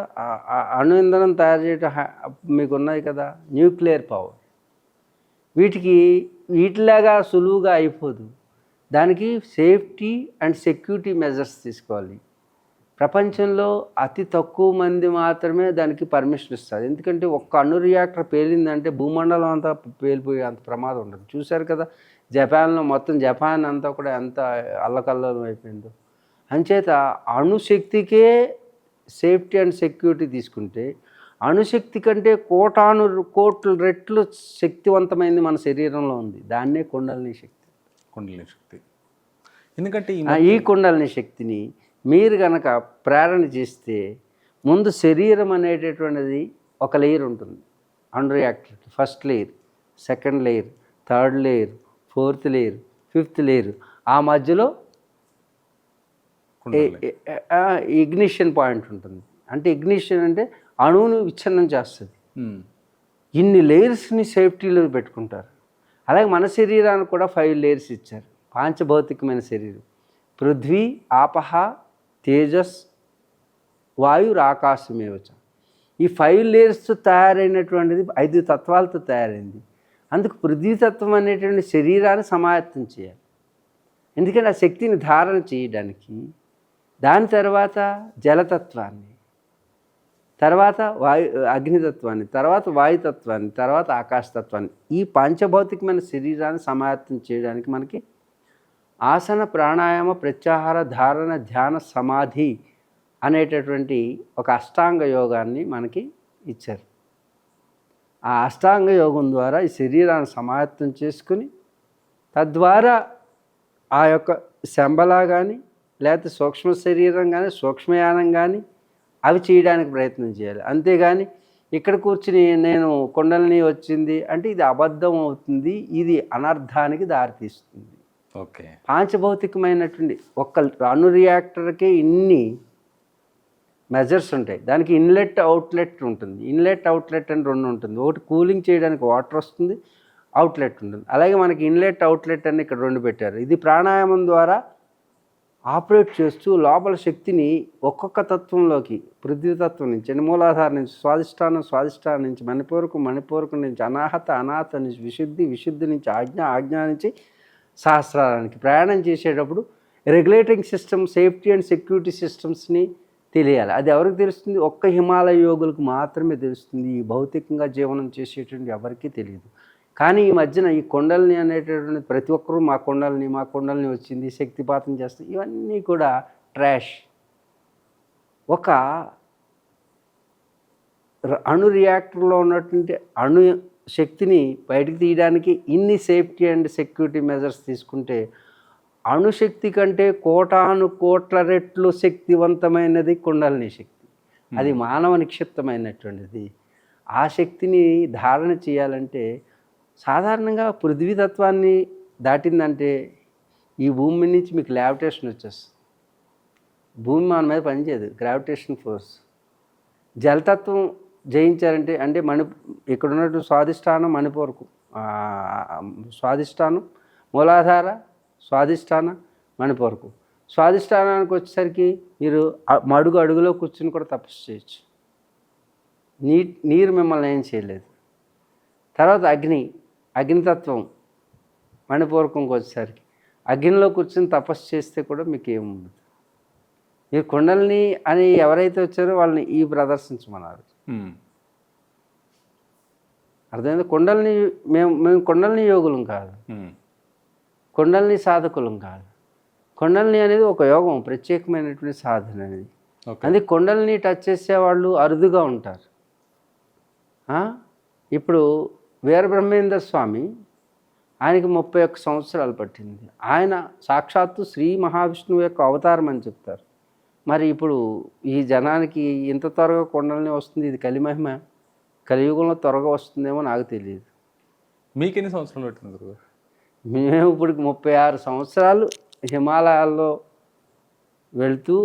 అణు ఇంధనం తయారు చేయటం మీకు ఉన్నాయి కదా, న్యూక్లియర్ పవర్. వీటిలాగా సులువుగా అయిపోదు. దానికి సేఫ్టీ అండ్ సెక్యూరిటీ మెజర్స్ తీసుకోవాలి. ప్రపంచంలో అతి తక్కువ మంది మాత్రమే దానికి పర్మిషన్ ఇస్తారు. ఎందుకంటే ఒక్క అణు రియాక్టర్ పేలిందంటే భూమండలం అంతా పేలిపోయే అంత ప్రమాదం ఉండదు. చూశారు కదా జపాన్లో, మొత్తం జపాన్ అంతా కూడా ఎంత అల్లకల్లోలం అయిపోయిందో. అంచేత అణుశక్తికే సేఫ్టీ అండ్ సెక్యూరిటీ తీసుకుంటే, అణుశక్తి కంటే కోట్ల రెట్లు శక్తివంతమైంది మన శరీరంలో ఉంది. దాన్నే కుండలిని శక్తి. కుండలిని శక్తి. ఎందుకంటే ఈ కుండలిని శక్తిని మీరు కనుక ప్రేరణ చేస్తే, ముందు శరీరం అనేటటువంటిది ఒక లేయర్ ఉంటుంది అణు reactor. First layer, second layer, third layer, fourth layer, fifth layer. ఆ మధ్యలో ఇగ్నిషన్ పాయింట్ ఉంటుంది. అంటే ఇగ్నిషన్ అంటే అణువును విచ్ఛిన్నం చేస్తుంది. ఇన్ని లేయర్స్ని సేఫ్టీలో పెట్టుకుంటారు. అలాగే మన శరీరానికి కూడా 5 లేయర్స్ ఇచ్చారు. పాంచభౌతికమైన శరీరం: పృథ్వీ, ఆపహ, తేజస్, వాయురాకాశమేవచ. ఈ 5 లేయర్స్తో తయారైనటువంటిది 5 తత్వాలతో తయారైంది. అందుకు పృథ్వీతత్వం అనేటువంటి శరీరాన్ని సమాయత్తం చేయాలి. ఎందుకంటే ఆ శక్తిని ధారణ చేయడానికి. దాని తర్వాత జలతత్వాన్ని, తర్వాత అగ్నితత్వాన్ని, తర్వాత వాయుతత్వాన్ని, తర్వాత ఆకాశతత్వాన్ని, ఈ పంచభౌతికమైన శరీరాన్ని సమాయత్తం చేయడానికి మనకి ఆసన, ప్రాణాయామ, ప్రత్యాహార, ధారణ, ధ్యాన, సమాధి అనేటటువంటి ఒక అష్టాంగ యోగాన్ని మనకి ఇచ్చారు. ఆ అష్టాంగ యోగం ద్వారా ఈ శరీరాన్ని సమాయత్తం చేసుకుని, తద్వారా ఆ యొక్క శంబలా కానీ, లేకపోతే సూక్ష్మ శరీరం కానీ, సూక్ష్మయానం కానీ అవి చేయడానికి ప్రయత్నం చేయాలి. అంతేగాని ఇక్కడ కూర్చుని నేను కుండలిని వచ్చింది అంటే ఇది అబద్ధం అవుతుంది, ఇది అనర్థానికి దారితీస్తుంది. ఓకే. పాంచభౌతికమైనటువంటి ఒక్క అణు రియాక్టర్కే ఇన్ని మెజర్స్ ఉంటాయి. దానికి ఇన్లెట్ అవుట్లెట్ ఉంటుంది. ఇన్లెట్ అవుట్లెట్ అని 2 ఉంటుంది. ఒకటి కూలింగ్ చేయడానికి వాటర్ వస్తుంది, అవుట్లెట్ ఉంటుంది. అలాగే మనకి ఇన్లెట్ అవుట్లెట్ అని ఇక్కడ 2 పెట్టారు. ఇది ప్రాణాయామం ద్వారా ఆపరేట్ చేస్తూ లోపల శక్తిని ఒక్కొక్క తత్వంలోకి, పృథ్వీతత్వం నుంచి, మూలాధారం నుంచి, స్వాదిష్టానం నుంచి, మణిపూరకం నుంచి, అనాహత నుంచి, విశుద్ధి నుంచి, ఆజ్ఞ నుంచి సహస్రారానికి ప్రయాణం చేసేటప్పుడు regulating system, safety and security సిస్టమ్స్ని తెలియాలి. అది ఎవరికి తెలుస్తుంది? ఒక్క హిమాలయ యోగులకు మాత్రమే తెలుస్తుంది. ఈ భౌతికంగా జీవనం చేసేటువంటి ఎవరికీ తెలియదు. కానీ ఈ మధ్యన ఈ కుండలిని అనేటటువంటి ప్రతి ఒక్కరూ మా కుండలిని వచ్చింది, శక్తిపాతం చేస్తుంది, ఇవన్నీ కూడా ట్రాష్. ఒక అణు రియాక్టర్లో ఉన్నటువంటి అణు శక్తిని బయటికి తీయడానికి ఇన్ని సేఫ్టీ అండ్ సెక్యూరిటీ మెజర్స్ తీసుకుంటే, అణుశక్తి కంటే కోట్ల రెట్లు శక్తివంతమైనది కుండలిని శక్తి. అది మానవ నిక్షిప్తమైనటువంటిది. ఆ శక్తిని ధారణ చేయాలంటే సాధారణంగా పృథ్వీతత్వాన్ని దాటిందంటే ఈ భూమి నుంచి మీకు గ్రావిటేషన్ వచ్చేస్తుంది. భూమి మన మీద పనిచేయదు, గ్రావిటేషన్ ఫోర్స్. జలతత్వం జయించారంటే అంటే ఇక్కడ ఉన్నటువంటి స్వాదిష్టానం, మణిపూరకం, స్వాదిష్టానం, మూలాధార, స్వాదిష్టాన, మణిపూరకం. స్వాదిష్టానానికి వచ్చేసరికి మీరు అడుగులో కూర్చుని కూడా తపస్సు చేయొచ్చు. నీరు మిమ్మల్ని ఏం చేయలేదు. తర్వాత అగ్నితత్వం, మణిపూరకంకి వచ్చేసరికి అగ్నిలో కూర్చొని తపస్సు చేస్తే కూడా మీకు ఏముండదు. మీరు కుండలిని అని ఎవరైతే వచ్చారో వాళ్ళని ఈ ప్రదర్శించమన్నారు. అర్థమైంది? కుండలిని మేము కుండలిని యోగులం కాదు, కుండలిని సాధకులం కాదు. కుండలిని అనేది ఒక యోగం, ప్రత్యేకమైనటువంటి సాధన అనేది. అందుకే కుండలిని టచ్ చేసేవాళ్ళు అరుదుగా ఉంటారు. ఇప్పుడు వీరబ్రహ్మేంద్ర స్వామి, ఆయనకి 31 సంవత్సరాలు పట్టింది. ఆయన సాక్షాత్తు శ్రీ మహావిష్ణువు యొక్క అవతారం అని చెప్తారు. మరి ఇప్పుడు ఈ జనానికి ఇంత త్వరగా కుండలిని వస్తుంది, ఇది కలిమహిమ, కలియుగంలో త్వరగా వస్తుందేమో నాకు తెలియదు. మీకు ఎన్ని సంవత్సరాలు పట్టింది గురువు? మేము ఇప్పుడు 36 సంవత్సరాలు హిమాలయాల్లో వెళ్తూ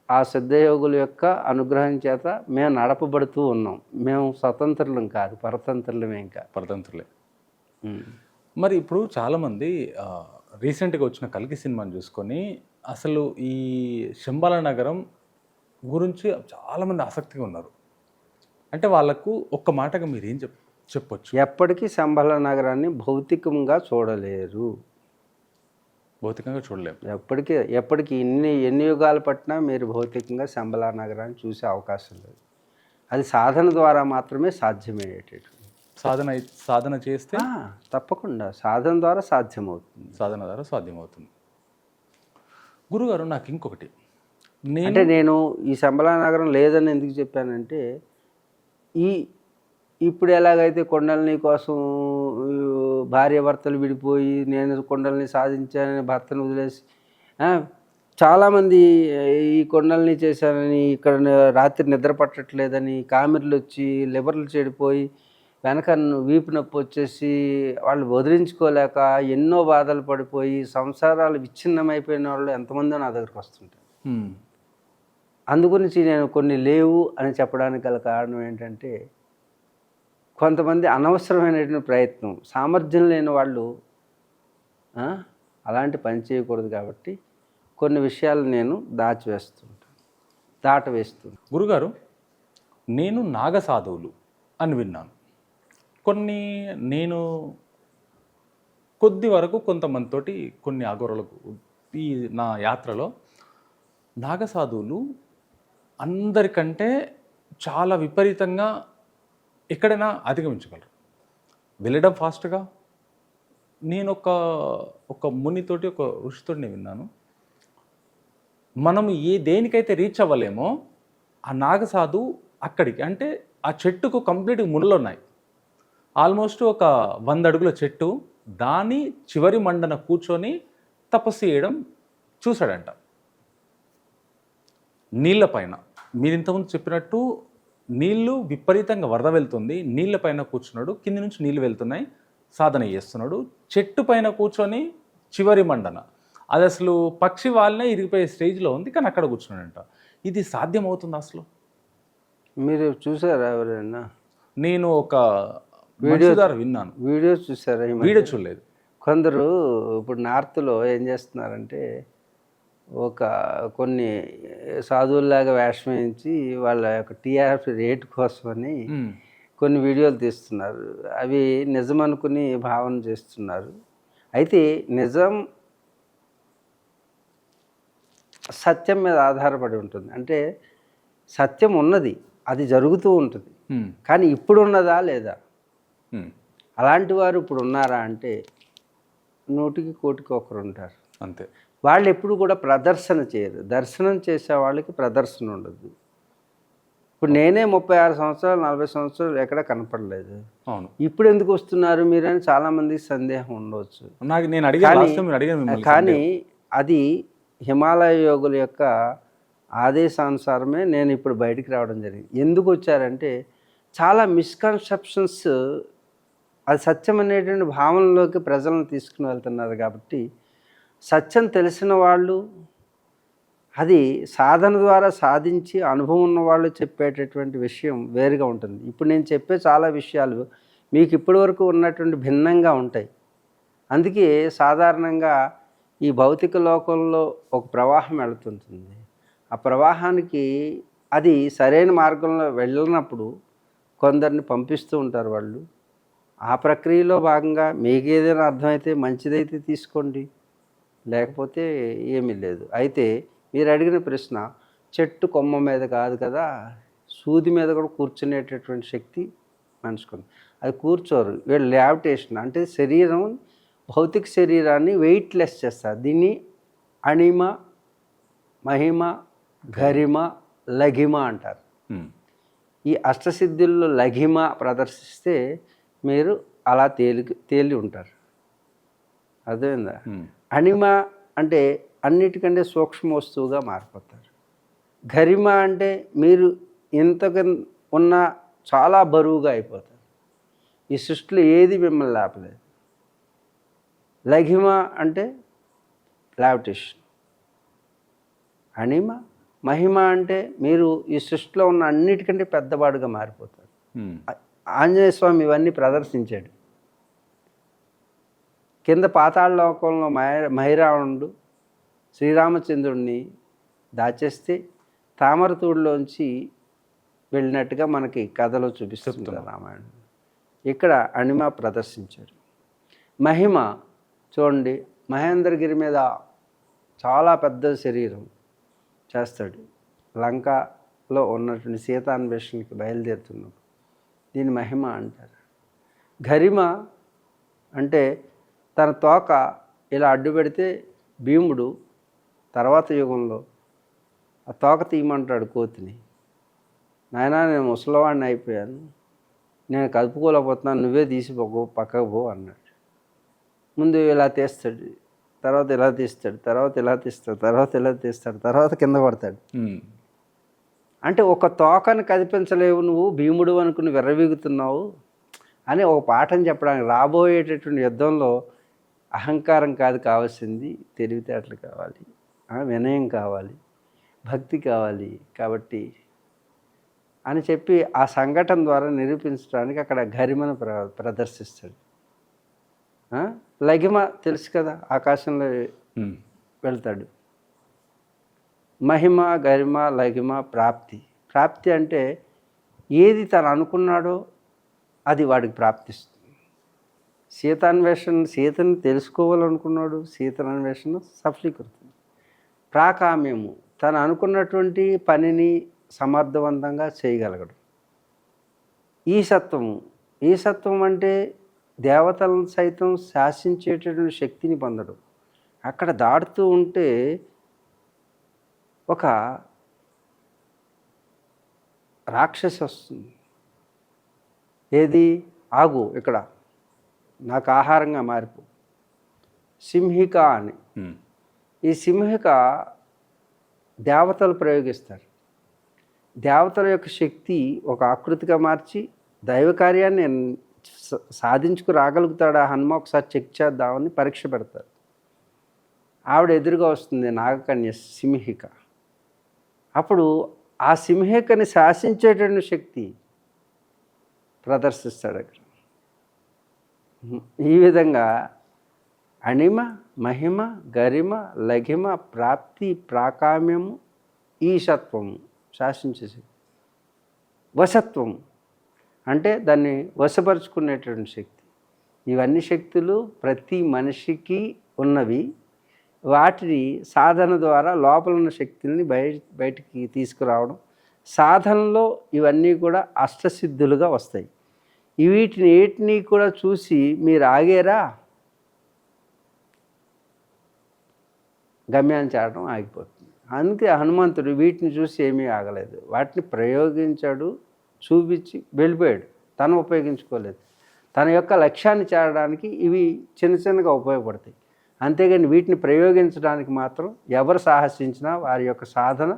ఆ సిద్ధయోగుల యొక్క అనుగ్రహం చేత మేము నడపబడుతూ ఉన్నాం. మేము స్వతంత్రులం కాదు, పరతంత్రులమే ఇంకా. పరతంత్రులే. ఉమ్. మరి ఇప్పుడు చాలామంది రీసెంట్గా వచ్చిన కల్కి సినిమాని చూసుకొని అసలు ఈ శంబాల నగరం గురించి చాలామంది ఆసక్తిగా ఉన్నారు. అంటే వాళ్ళకు ఒక్క మాటగా మీరు ఏం చెప్పొచ్చు? ఎప్పటికీ శంబల నగరాన్ని భౌతికంగా చూడలేరు. భౌతికంగా చూడలేము. ఎప్పటికీ ఎన్ని యుగాలు పట్టినా మీరు భౌతికంగా శంబల నగరాన్ని చూసే అవకాశం లేదు. అది సాధన ద్వారా మాత్రమే సాధ్యమయ్యేటటువంటి. సాధన చేస్తే తప్పకుండా సాధన ద్వారా సాధ్యమవుతుంది. సాధన ద్వారా సాధ్యమవుతుంది. గురుగారు, నాకు ఇంకొకటి, నేను ఈ శంబల నగరం లేదని ఎందుకు చెప్పానంటే, ఇప్పుడు ఎలాగైతే కొండలని కోసం భార్యాభర్తలు విడిపోయి నేను కొండల్ని సాధించానని భర్తను వదిలేసి చాలామంది ఈ కొండల్ని చేశానని, ఇక్కడ రాత్రి నిద్ర పట్టట్లేదని, కామెర్లు వచ్చి లివర్లు చెడిపోయి వెనక వీపు నొప్పి వచ్చేసి వాళ్ళు వదిలించుకోలేక ఎన్నో బాధలు పడిపోయి సంసారాలు విచ్ఛిన్నమైపోయిన వాళ్ళు ఎంతమందో నా దగ్గరికి వస్తుంటారు. అందుగురించి నేను కొన్ని లేవు అని చెప్పడానికి గల కారణం ఏంటంటే, కొంతమంది అనవసరమైనటువంటి ప్రయత్నం, సామర్థ్యం లేని వాళ్ళు అలాంటి పని చేయకూడదు. కాబట్టి కొన్ని విషయాలు నేను దాటవేస్తుంటాను. గురుగారు, నేను నాగసాధువులు అని విన్నాను. నేను కొద్ది వరకు కొంతమందితోటి కొన్ని అఘోరాలకు ఈ నా యాత్రలో నాగసాధువులు అందరికంటే చాలా విపరీతంగా ఎక్కడైనా అధిగమించగలరు, వెళ్ళడం ఫాస్ట్గా. నేను ఒక మునితోటి, ఒక ఋషితోటి నేను విన్నాను, మనం దేనికైతే రీచ్ అవ్వలేమో ఆ నాగసాధు అక్కడికి, అంటే ఆ చెట్టుకు కంప్లీట్గా ముళ్ళు ఉన్నాయి, ఆల్మోస్ట్ ఒక 100 అడుగుల చెట్టు, దాని చివరి మండన కూర్చొని తపస్సు చేయడం చూశాడంట. నీళ్ళపైన మీరు ఇంతకుముందు చెప్పినట్టు నీళ్లు విపరీతంగా వరద వెళ్తుంది, నీళ్ళపైన కూర్చున్నాడు, కింది నుంచి నీళ్ళు వెళ్తున్నాయి, సాధన చేస్తున్నాడు. చెట్టు పైన కూర్చొని చివరి మండన, అది అసలు పక్షి వాళ్ళనే ఇరిగిపోయే స్టేజ్లో ఉంది, కానీ అక్కడ కూర్చున్నాడంట. ఇది సాధ్యమవుతుంది అసలు? మీరు చూసారా ఎవరైనా? నేను ఒక వీడియో ద్వారా విన్నాను. వీడియో చూసారా? వీడియో చూడలేదు. కొందరు ఇప్పుడు నార్త్లో ఏం చేస్తున్నారంటే, కొన్ని సాధువుల్లాగా వేషం వేయించి వాళ్ళ యొక్క టీఆర్పీ రేటు కోసమని కొన్ని వీడియోలు తీస్తున్నారు. అవి నిజం అనుకుని భావన చేస్తున్నారు. అయితే నిజం సత్యం మీద ఆధారపడి ఉంటుంది. అంటే సత్యం ఉన్నది, అది జరుగుతూ ఉంటుంది, కానీ ఇప్పుడు ఉన్నదా లేదా? అలాంటి వారు ఇప్పుడు ఉన్నారా అంటే 100కి 1,000కి ఒకరు ఉంటారు, అంతే. వాళ్ళు ఎప్పుడు కూడా ప్రదర్శన చేయరు. దర్శనం చేసే వాళ్ళకి ప్రదర్శన ఉండదు. ఇప్పుడు నేనే 36 సంవత్సరాలు 40 సంవత్సరాలు ఎక్కడ కనపడలేదు, అవును, ఇప్పుడు ఎందుకు వస్తున్నారు మీరు అని చాలామందికి సందేహం ఉండవచ్చు. కానీ అది హిమాలయ యోగుల యొక్క ఆదేశానుసారమే నేను ఇప్పుడు బయటికి రావడం జరిగింది. ఎందుకు వచ్చారంటే, చాలా మిస్కన్సెప్షన్స్, అది సత్యం అనేటువంటి భావనలోకి ప్రజలను తీసుకుని వెళ్తున్నారు. కాబట్టి సత్యం తెలిసిన వాళ్ళు, అది సాధన ద్వారా సాధించి అనుభవం ఉన్న వాళ్ళు చెప్పేటటువంటి విషయం వేరుగా ఉంటుంది. ఇప్పుడు నేను చెప్పే చాలా విషయాలు మీకు ఇప్పటి వరకు ఉన్నటువంటి భిన్నంగా ఉంటాయి. అందుకే సాధారణంగా ఈ భౌతిక లోకంలో ఒక ప్రవాహం వెళుతుంటుంది. ఆ ప్రవాహానికి అది సరైన మార్గంలో వెళ్ళినప్పుడు కొందరిని పంపిస్తూ ఉంటారు వాళ్ళు. ఆ ప్రక్రియలో భాగంగా మీకు ఏదైనా అర్థమైతే మంచిదైతే తీసుకోండి, లేకపోతే ఏమీ లేదు. అయితే మీరు అడిగిన ప్రశ్న, చెట్టు కొమ్మ మీద కాదు కదా, సూది మీద కూడా కూర్చునేటటువంటి శక్తి మనిషికి. అది కూర్చోరు వీళ్ళు. ల్యావిటేషన్ అంటే శరీరం, భౌతిక శరీరాన్ని వెయిట్లెస్ చేస్తారు. దీన్ని అణిమ, మహిమ, గరిమ, లఘిమ అంటారు. ఈ అష్టసిద్ధుల్లో లఘిమ ప్రదర్శిస్తే మీరు అలా తేలి ఉంటారు. అర్థమైందా? అణిమ అంటే అన్నిటికంటే సూక్ష్మ వస్తువుగా మారిపోతారు. గరిమ అంటే మీరు ఇంతకు ఉన్న చాలా బరువుగా అయిపోతారు. ఈ సృష్టిలో ఏది మిమ్మల్ని లేపలేదు. లఘిమ అంటే లావిటేషన్. అణిమ, మహిమ అంటే మీరు ఈ సృష్టిలో ఉన్న అన్నిటికంటే పెద్దవాడుగా మారిపోతారు. ఆంజనేయ స్వామి ఇవన్నీ ప్రదర్శించాడు. కింద పాతాళ లోకంలో మహిరావణుడు శ్రీరామచంద్రుడిని దాచేస్తే తామరతూడులోంచి వెళ్ళినట్టుగా మనకి కథలో చూపిస్తుంది రామాయణం. ఇక్కడ అణిమ ప్రదర్శించాడు. మహిమ చూడండి, మహేంద్రగిరి మీద చాలా పెద్ద శరీరం చేస్తాడు. లంకలో ఉన్నటువంటి సీతాన్వేషణకి బయలుదేరుతున్నప్పుడు దీని మహిమ అంటారు. గరిమ అంటే తన తోక ఇలా అడ్డు పెడితే భీముడు తర్వాత యుగంలో ఆ తోక తీయమంటాడు కోతిని. నాయనా నేను ముసలివాడిని అయిపోయాను, నేను కలుపుకోలేకపోతున్నాను, నువ్వే తీసిపోకు పక్కకు పో అన్నాడు. ముందు ఇలా తీస్తాడు, తర్వాత ఇలా తీస్తాడు, తర్వాత ఇలా తీస్తాడు, తర్వాత ఇలా తీస్తాడు, తర్వాత కింద పడతాడు. అంటే ఒక తోకని కదిపించలేవు నువ్వు, భీముడు అనుకుని విర్రవీగుతున్నావు అని ఒక పాఠం చెప్పడానికి. రాబోయేటటువంటి యుద్ధంలో అహంకారం కాదు కావాల్సింది, తెలివితేటలు కావాలి, వినయం కావాలి, భక్తి కావాలి. కాబట్టి అని చెప్పి ఆ సంఘటన ద్వారా నిరూపించడానికి అక్కడ గరిమను ప్రదర్శిస్తాడు. లగిమ తెలుసు కదా, ఆకాశంలో వెళ్తాడు. మహిమ, గరిమ, లగిమ, ప్రాప్తి. ప్రాప్తి అంటే ఏది తను అనుకున్నాడో అది వాడికి ప్రాప్తిస్తుంది. సీతను తెలుసుకోవాలనుకున్నాడు, సీతాన్వేషణ సఫలీకృతం. ప్రాకామ్యము తను అనుకున్నటువంటి పనిని సమర్థవంతంగా చేయగలగడం. ఈ సత్వం అంటే దేవతలను సైతం శాసించేటటువంటి శక్తిని పొందడం. అక్కడ దాటుతూ ఉంటే ఒక రాక్షసి వస్తుంది. ఏది? ఆగు, ఇక్కడ నాకు ఆహారంగా మారిపో, సింహిక అని. ఈ సింహిక దేవతలు ప్రయోగిస్తారు. దేవతల యొక్క శక్తి ఒక ఆకృతిగా మార్చి దైవ కార్యాన్ని సాధించుకు రాగలుగుతాడా హనుమ, ఒకసారి చెక్ చేద్దామని పరీక్ష పెడతారు. ఆవిడ ఎదురుగా వస్తుంది, నాగకన్య సింహిక. అప్పుడు ఆ సింహికని శాసించేటువంటి శక్తి ప్రదర్శిస్తాడు అక్కడ. ఈ విధంగా అణిమ, మహిమ, గరిమ, లఘిమ, ప్రాప్తి, ప్రాకామ్యము, ఈశత్వము శాసించే శక్తి. వశత్వము అంటే దాన్ని వశపరుచుకునేటువంటి శక్తి. ఇవన్నీ శక్తులు ప్రతి మనిషికి ఉన్నవి. వాటిని సాధన ద్వారా లోపల ఉన్న శక్తుల్ని బయటికి తీసుకురావడం. సాధనలో ఇవన్నీ కూడా అష్టసిద్ధులుగా వస్తాయి. వీటిని కూడా చూసి మీరు ఆగేరా, గమ్యాన్ని చేరడం ఆగిపోతుంది. అందుకే హనుమంతుడు వీటిని చూసి ఏమీ ఆగలేదు, వాటిని ప్రయోగించాడు, చూపించి వెళ్ళిపోయాడు. తను ఉపయోగించుకోలేదు. తన యొక్క లక్ష్యాన్ని చేరడానికి ఇవి చిన్నగా ఉపయోగపడతాయి. అంతేగాని వీటిని ప్రయోగించడానికి మాత్రం ఎవరు సాహసించినా వారి యొక్క సాధన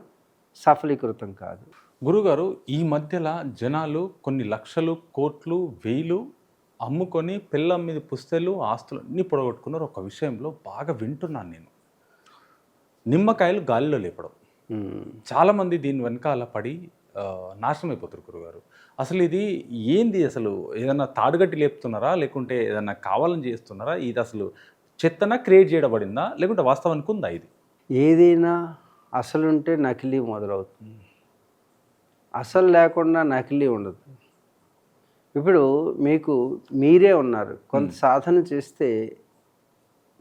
సఫలీకృతం కాదు. గురుగారు, ఈ మధ్యలో జనాలు కొన్ని లక్షలు, కోట్లు, వేలు అమ్ముకొని పిల్లం మీద పుస్తలు, ఆస్తులు అన్నీ పొడగొట్టుకున్నారు. ఒక విషయంలో బాగా వింటున్నాను నేను, నిమ్మకాయలు గాలిలో లేపడం. చాలామంది దీని వెనకాల పడి నాశనం అయిపోతారు. గురుగారు, అసలు ఇది ఏంది? అసలు ఏదన్నా తాడుగట్టి లేపుతున్నారా, లేకుంటే ఏదన్నా కావాలని చేస్తున్నారా? ఇది అసలు చెత్తన క్రియేట్ చేయబడిందా, లేకుంటే వాస్తవానికి ఉందా? ఇది ఏదైనా అసలు ఉంటే నకిలీ మొదలవుతుంది, అసలు లేకుండా నకిలీ ఉండదు. ఇప్పుడు మీరే ఉన్నారు, కొంత సాధన చేస్తే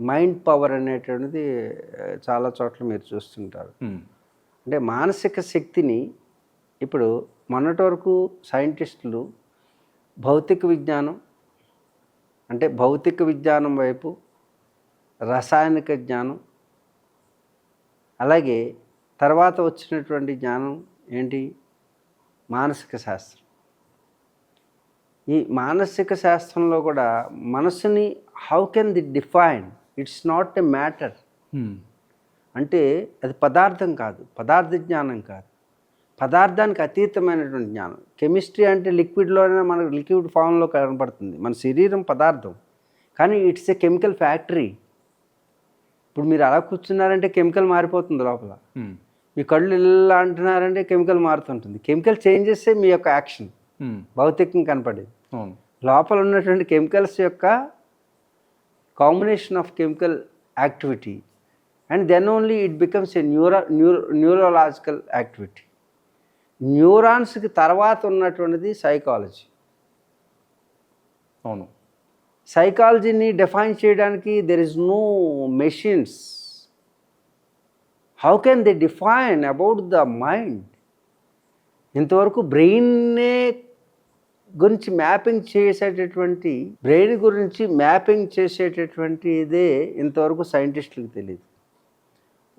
మైండ్ పవర్ అనేటువంటిది చాలా చోట్ల మీరు చూస్తుంటారు. అంటే మానసిక శక్తిని ఇప్పుడు మొన్నటి వరకు సైంటిస్టులు భౌతిక విజ్ఞానం వైపు, రసాయనిక జ్ఞానం, అలాగే తర్వాత వచ్చినటువంటి జ్ఞానం ఏంటి? మానసిక శాస్త్రం. ఈ మానసిక శాస్త్రంలో కూడా మనసుని how can the define? It's not a matter. అంటే అది పదార్థం కాదు, పదార్థ జ్ఞానం కాదు, పదార్థానికి అతీతమైనటువంటి జ్ఞానం. కెమిస్ట్రీ అంటే లిక్విడ్లోనే మనకు లిక్విడ్ ఫామ్లో కనపడుతుంది. మన శరీరం పదార్థం, కానీ ఇట్స్ ఎ కెమికల్ ఫ్యాక్టరీ. ఇప్పుడు మీరు అలా కూర్చున్నారంటే కెమికల్ మారిపోతుంది లోపల. మీ కళ్ళు ఇలా అంటున్నారంటే కెమికల్ మారుతుంటుంది. కెమికల్ చేంజ్ చేస్తే మీ యొక్క యాక్షన్ భౌతికంగా కనపడేది. అవును. లోపల ఉన్నటువంటి కెమికల్స్ యొక్క combination of chemical activity and then only it becomes a neurological activity. న్యూరాన్స్కి తర్వాత ఉన్నటువంటిది సైకాలజీ. అవును. సైకాలజీని డిఫైన్ చేయడానికి there is no machines. How can they define about the mind? ఇంతవరకు బ్రెయిన్నే గురించి మ్యాపింగ్ చేసేటటువంటి ఇదే ఇంతవరకు సైంటిస్టులకు తెలియదు.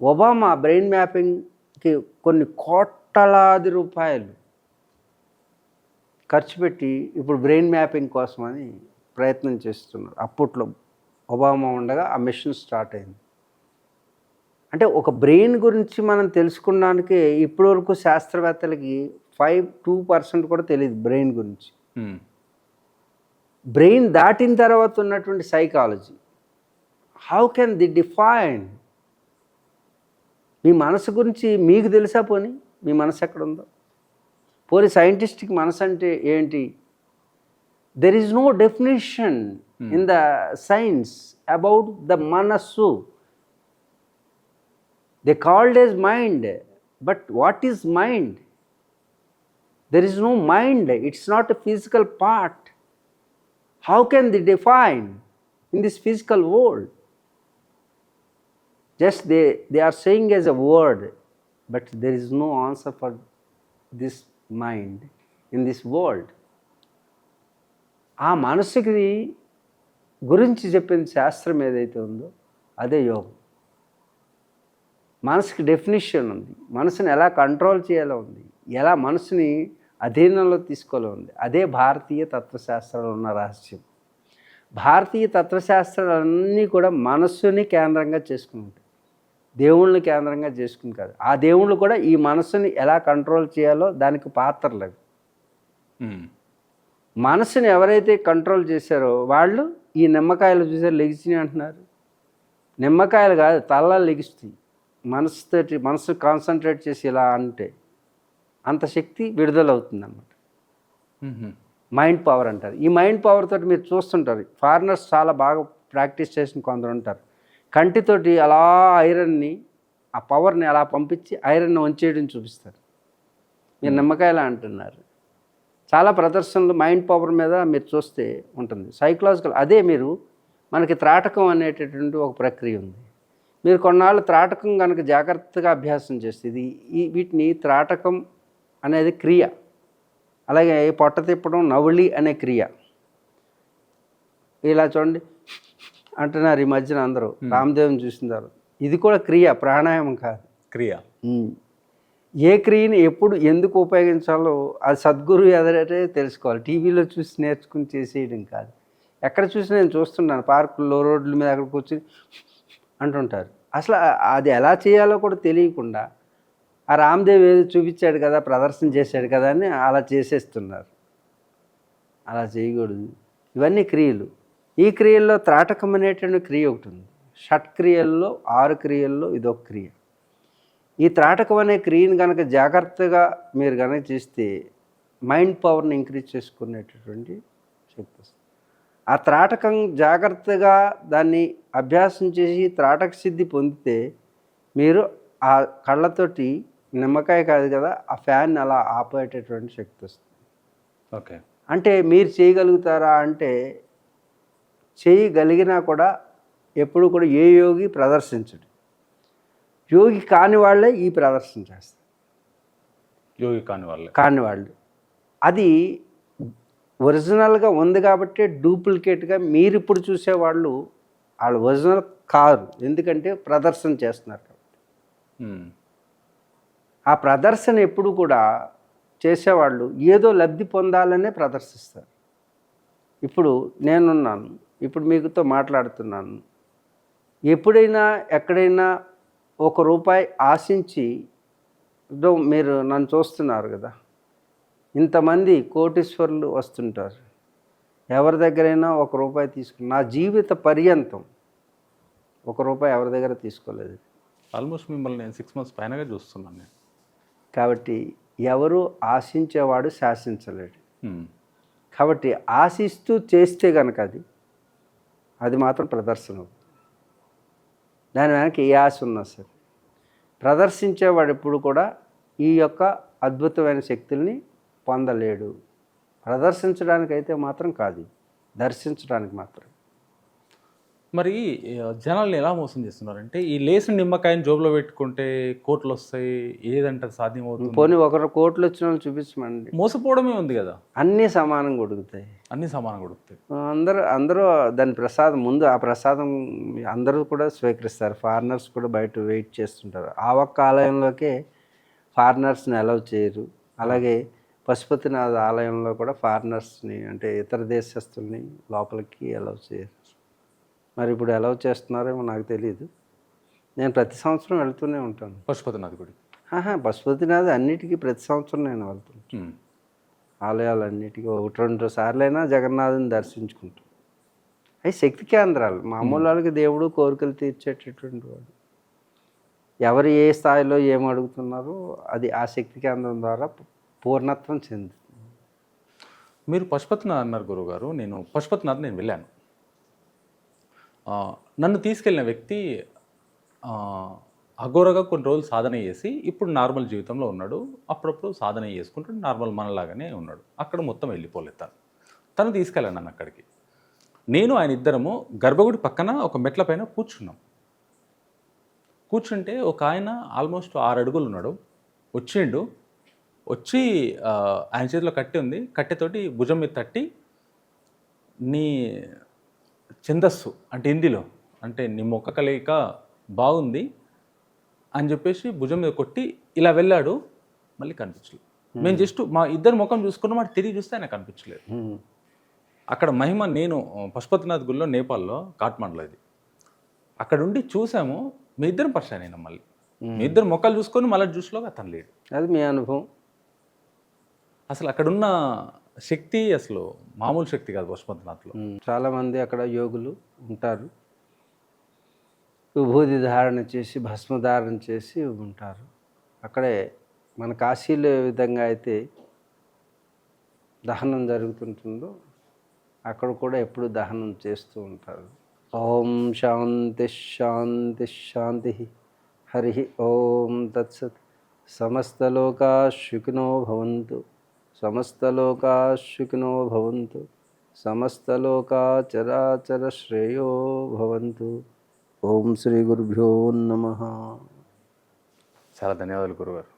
ఒబామా బ్రెయిన్ మ్యాపింగ్కి కొన్ని కోట్లాది రూపాయలు ఖర్చు పెట్టి ఇప్పుడు బ్రెయిన్ మ్యాపింగ్ కోసమని ప్రయత్నం చేస్తున్నారు. అప్పట్లో ఒబామా ఉండగా ఆ మిషన్ స్టార్ట్ అయింది. అంటే ఒక బ్రెయిన్ గురించి మనం తెలుసుకోవడానికి ఇప్పటివరకు శాస్త్రవేత్తలకి 2% కూడా తెలియదు బ్రెయిన్ గురించి. బ్రెయిన్ దాటిన తర్వాత ఉన్నటువంటి psychology, how can the define? మీ మనసు గురించి మీకు తెలుసా? పోనీ మీ మనసు ఎక్కడుందో? పోనీ సైంటిస్ట్కి మనసు అంటే ఏంటి? There is no definition in the science about the మనస్సు. They called as mind, but what is mind? There is no mind. It's not a physical part. How can they define in this physical world? Just they are saying as a word, but there is no answer for this mind in this world. ఆ మనసుకి గురించి చెప్పిన శాస్త్రం ఏదైతే ఉందో అదే యోగం. మనసుకి డెఫినిషన్ ఉంది, మనసుని ఎలా కంట్రోల్ చేయాలో ఉంది, ఎలా మనసుని అధీనంలో తీసుకోవాలో ఉంది. అదే భారతీయ తత్వశాస్త్రంలో ఉన్న రహస్యం. భారతీయ తత్వశాస్త్రాలన్నీ కూడా మనస్సుని కేంద్రంగా చేసుకుని ఉంటాయి, దేవుళ్ళని కేంద్రంగా చేసుకుని కాదు. ఆ దేవుళ్ళు కూడా ఈ మనస్సుని ఎలా కంట్రోల్ చేయాలో దానికి పాత్రలు అవి. మనసుని ఎవరైతే కంట్రోల్ చేశారో వాళ్ళు ఈ నిమ్మకాయలు చూసారు లెగిసినాయి అంటున్నారు. నిమ్మకాయలు కాదు, తల్ల లెగిస్తాయి. మనసు కాన్సన్ట్రేట్ చేసి ఇలా అంటే అంత శక్తి విడుదలవుతుంది అన్నమాట. మైండ్ పవర్ అంటారు. ఈ మైండ్ పవర్ తోటి మీరు చూస్తుంటారు, ఫారినర్స్ చాలా బాగా ప్రాక్టీస్ చేసిన కొందరు ఉంటారు. కంటితోటి అలా ఐరన్ని, ఆ పవర్ని అలా పంపించి ఐరన్ని వంచేయడం చూపిస్తారు. మీరు నిమ్మకాయలా అంటున్నారు. చాలా ప్రదర్శనలు మైండ్ పవర్ మీద మీరు చూస్తే ఉంటుంది. సైకలాజికల్ అదే మీరు మనకి త్రాటకం అనేటటువంటి ఒక ప్రక్రియ ఉంది. మీరు కొన్నాళ్ళు త్రాటకం కనుక జాగ్రత్తగా అభ్యాసం చేస్తే వీటిని త్రాటకం అనేది క్రియ, అలాగే పొట్ట తిప్పడం నవళి అనే క్రియ. ఇలా చూడండి అంటున్నారు ఈ మధ్యన అందరూ, రామదేవ్ని చూసినారు. ఇది కూడా క్రియ, ప్రాణాయామం కాదు, క్రియ. ఏ క్రియని ఎప్పుడు ఎందుకు ఉపయోగించాలో అది సద్గురు ఎదురే తెలుసుకోవాలి. టీవీలో చూసి నేర్చుకుని చేసేయడం కాదు. ఎక్కడ చూసి నేను చూస్తున్నాను, పార్కుల్లో రోడ్ల మీద అక్కడ కూర్చొని అంటుంటారు. అసలు అది ఎలా చేయాలో కూడా తెలియకుండా ఆ రామ్దేవ్ ఏదో చూపించాడు కదా, ప్రదర్శన చేశాడు కదా అని అలా చేసేస్తున్నారు. అలా చేయకూడదు. ఇవన్నీ క్రియలు. ఈ క్రియల్లో త్రాటకం అనేటువంటి క్రియ ఒకటి ఉంది. షట్క్రియల్లో 6 క్రియల్లో ఇదొక క్రియ. ఈ త్రాటకం అనే క్రియను కనుక జాగ్రత్తగా మీరు కనుక చేస్తే మైండ్ పవర్ని ఇంక్రీజ్ చేసుకునేటటువంటి శక్తి వస్తుంది. ఆ త్రాటకం జాగ్రత్తగా దాన్ని అభ్యాసం చేసి త్రాటక సిద్ధి పొందితే మీరు ఆ కళ్ళతోటి నిమ్మకాయ కాదు కదా, ఆ ఫ్యాన్ అలా ఆపేటటువంటి శక్తి వస్తుంది. ఓకే. అంటే మీరు చేయగలుగుతారా అంటే చేయగలిగినా కూడా ఎప్పుడు కూడా ఏ యోగి ప్రదర్శించడు. యోగి కాని వాళ్ళే ఈ ప్రదర్శన చేస్తారు. యోగి కాని వాళ్ళు అది ఒరిజినల్గా ఉంది కాబట్టి డూప్లికేట్గా మీరు ఇప్పుడు చూసేవాళ్ళు వాళ్ళు ఒరిజినల్ కారు, ఎందుకంటే ప్రదర్శన చేస్తున్నారు కాబట్టి. ఆ ప్రదర్శన ఎప్పుడు కూడా చేసేవాళ్ళు ఏదో లబ్ధి పొందాలనే ప్రదర్శిస్తారు. ఇప్పుడు నేనున్నాను, ఇప్పుడు మీతో మాట్లాడుతున్నాను. ఎప్పుడైనా ఎక్కడైనా ₹1 ఆశించి మీరు నన్ను చూస్తున్నారు కదా, ఇంతమంది కోటీశ్వరులు వస్తుంటారు. ఎవరి దగ్గరైనా ₹1 తీసుకుని నా జీవిత పర్యంతం ₹1 ఎవరి దగ్గర తీసుకోలేదు. ఆల్మోస్ట్ మిమ్మల్ని నేను 6 మంత్స్ పైనగా చూస్తున్నాను నేను. కాబట్టి ఎవరు ఆశించేవాడు శాసించలేడు. ఉమ్. కాబట్టి ఆశిస్తూ చేస్తే కనుక అది మాత్రం ప్రదర్శన అవుతుంది. దాని వెనక ఏ ఆశ ఉన్నా సరే ప్రదర్శించేవాడు ఎప్పుడు కూడా ఈ యొక్క అద్భుతమైన శక్తుల్ని పొందలేడు. ప్రదర్శించడానికైతే మాత్రం కాదు, దర్శించడానికి మాత్రం. మరి జనాల్ని ఎలా మోసం చేస్తున్నారంటే ఈ లేసిన నిమ్మకాయని జోబులో పెట్టుకుంటే కోట్లు వస్తాయి, ఏదంటే సాధ్యం అవుతుంది. పోనీ ఒకరు కోట్లు వచ్చిన వాళ్ళు చూపించమండి, మోసపోవడమే ఉంది కదా. అన్నీ సమానంగా ఉడుకుతాయి. అన్ని సమానంగా కొడుతాయి. అందరూ దాని ప్రసాదం ముందు ఆ ప్రసాదం అందరూ కూడా స్వీకరిస్తారు. ఫారినర్స్ కూడా బయట వెయిట్ చేస్తుంటారు. ఆ ఒక్క ఆలయంలోకే ఫారినర్స్ని అలౌ చేయరు. అలాగే పశుపతినాథ ఆలయంలో కూడా ఫారినర్స్ని అంటే ఇతర దేశస్తుల్ని లోపలికి అలౌ చేయరు. మరి ఇప్పుడు అలౌ చేస్తున్నారేమో నాకు తెలియదు. నేను ప్రతి సంవత్సరం వెళ్తూనే ఉంటాను పశుపతినాథ్ గుడి. పశుపతినాథ్ అన్నిటికీ ప్రతి సంవత్సరం నేను వెళ్తుంటాను. ఆలయాలన్నిటికీ 1-2 సార్లైనా జగన్నాథుని దర్శించుకుంటాం. అవి శక్తి కేంద్రాలు. మామూలు వాళ్ళకి దేవుడు కోరికలు తీర్చేటటువంటి వాడు. ఎవరు ఏ స్థాయిలో ఏం అడుగుతున్నారో అది ఆ శక్తి కేంద్రం ద్వారా పూర్ణత్వం చెందుతుంది. మీరు పశుపతినాథ్ అన్నారు గురువుగారు. నేను పశుపతినాథ్ నేను వెళ్ళాను. నన్ను తీసుకెళ్ళిన వ్యక్తి అఘోరగా కొన్ని రోజులు సాధన చేసి ఇప్పుడు నార్మల్ జీవితంలో ఉన్నాడు. అప్పుడప్పుడు సాధన చేసుకుంటాడు, నార్మల్ మనలాగానే ఉన్నాడు. అక్కడ మొత్తం వెళ్ళిపోలేదు. తను తీసుకెళ్ళాను నన్ను అక్కడికి. నేను ఆయన ఇద్దరము గర్భగుడి పక్కన ఒక మెట్ల పైన కూర్చున్నాం. కూర్చుంటే ఒక ఆయన ఆల్మోస్ట్ 6 అడుగులు ఉన్నాడు. వచ్చి ఆయన చేతిలో కట్టె ఉంది. కట్టెతోటి భుజం మీద తట్టి నీ ఛందస్సు అంటే హిందీలో అంటే నీ మొక్క కలయిక బాగుంది అని చెప్పేసి భుజం మీద కొట్టి ఇలా వెళ్ళాడు. మళ్ళీ కనిపించలేదు. మేము జస్ట్ మా ఇద్దరు ముఖం చూసుకున్నాం. అటు తిరిగి చూస్తే ఆయన కనిపించలేదు. అక్కడ మహిమ. నేను పశుపతినాథ్ గుడిలో నేపాల్లో కాఠ్మండ్లో ఇది అక్కడ ఉండి చూసాము. మీ ఇద్దరం పరిచయం అయినా మళ్ళీ మీ ఇద్దరు మొక్కలు చూసుకొని మళ్ళీ చూసిలోగా అతను లేడు. అది మీ అనుభవం. అసలు అక్కడున్న శక్తి అసలు మామూలు శక్తి కాదు పశుపతినాథ్లో. చాలామంది అక్కడ యోగులు ఉంటారు. విభూతి ధారణ చేసి భస్మధారణ చేసి ఉంటారు. అక్కడే మన కాశీలో ఏ విధంగా అయితే దహనం జరుగుతుంటుందో అక్కడ కూడా ఎప్పుడు దహనం చేస్తూ ఉంటారు. ఓం శాంతి శాంతి శాంతి. హరి ఓం తత్సత్. సమస్తలోకా సుఖినో భవంతు. సమస్తలోకా సుఖినో భవంతు. సమస్తలోకా చరాచర శ్రేయో భవంతు. ఓం శ్రీ గురుభ్యో నమః. చాలా ధన్యవాదాలు గురుగారు.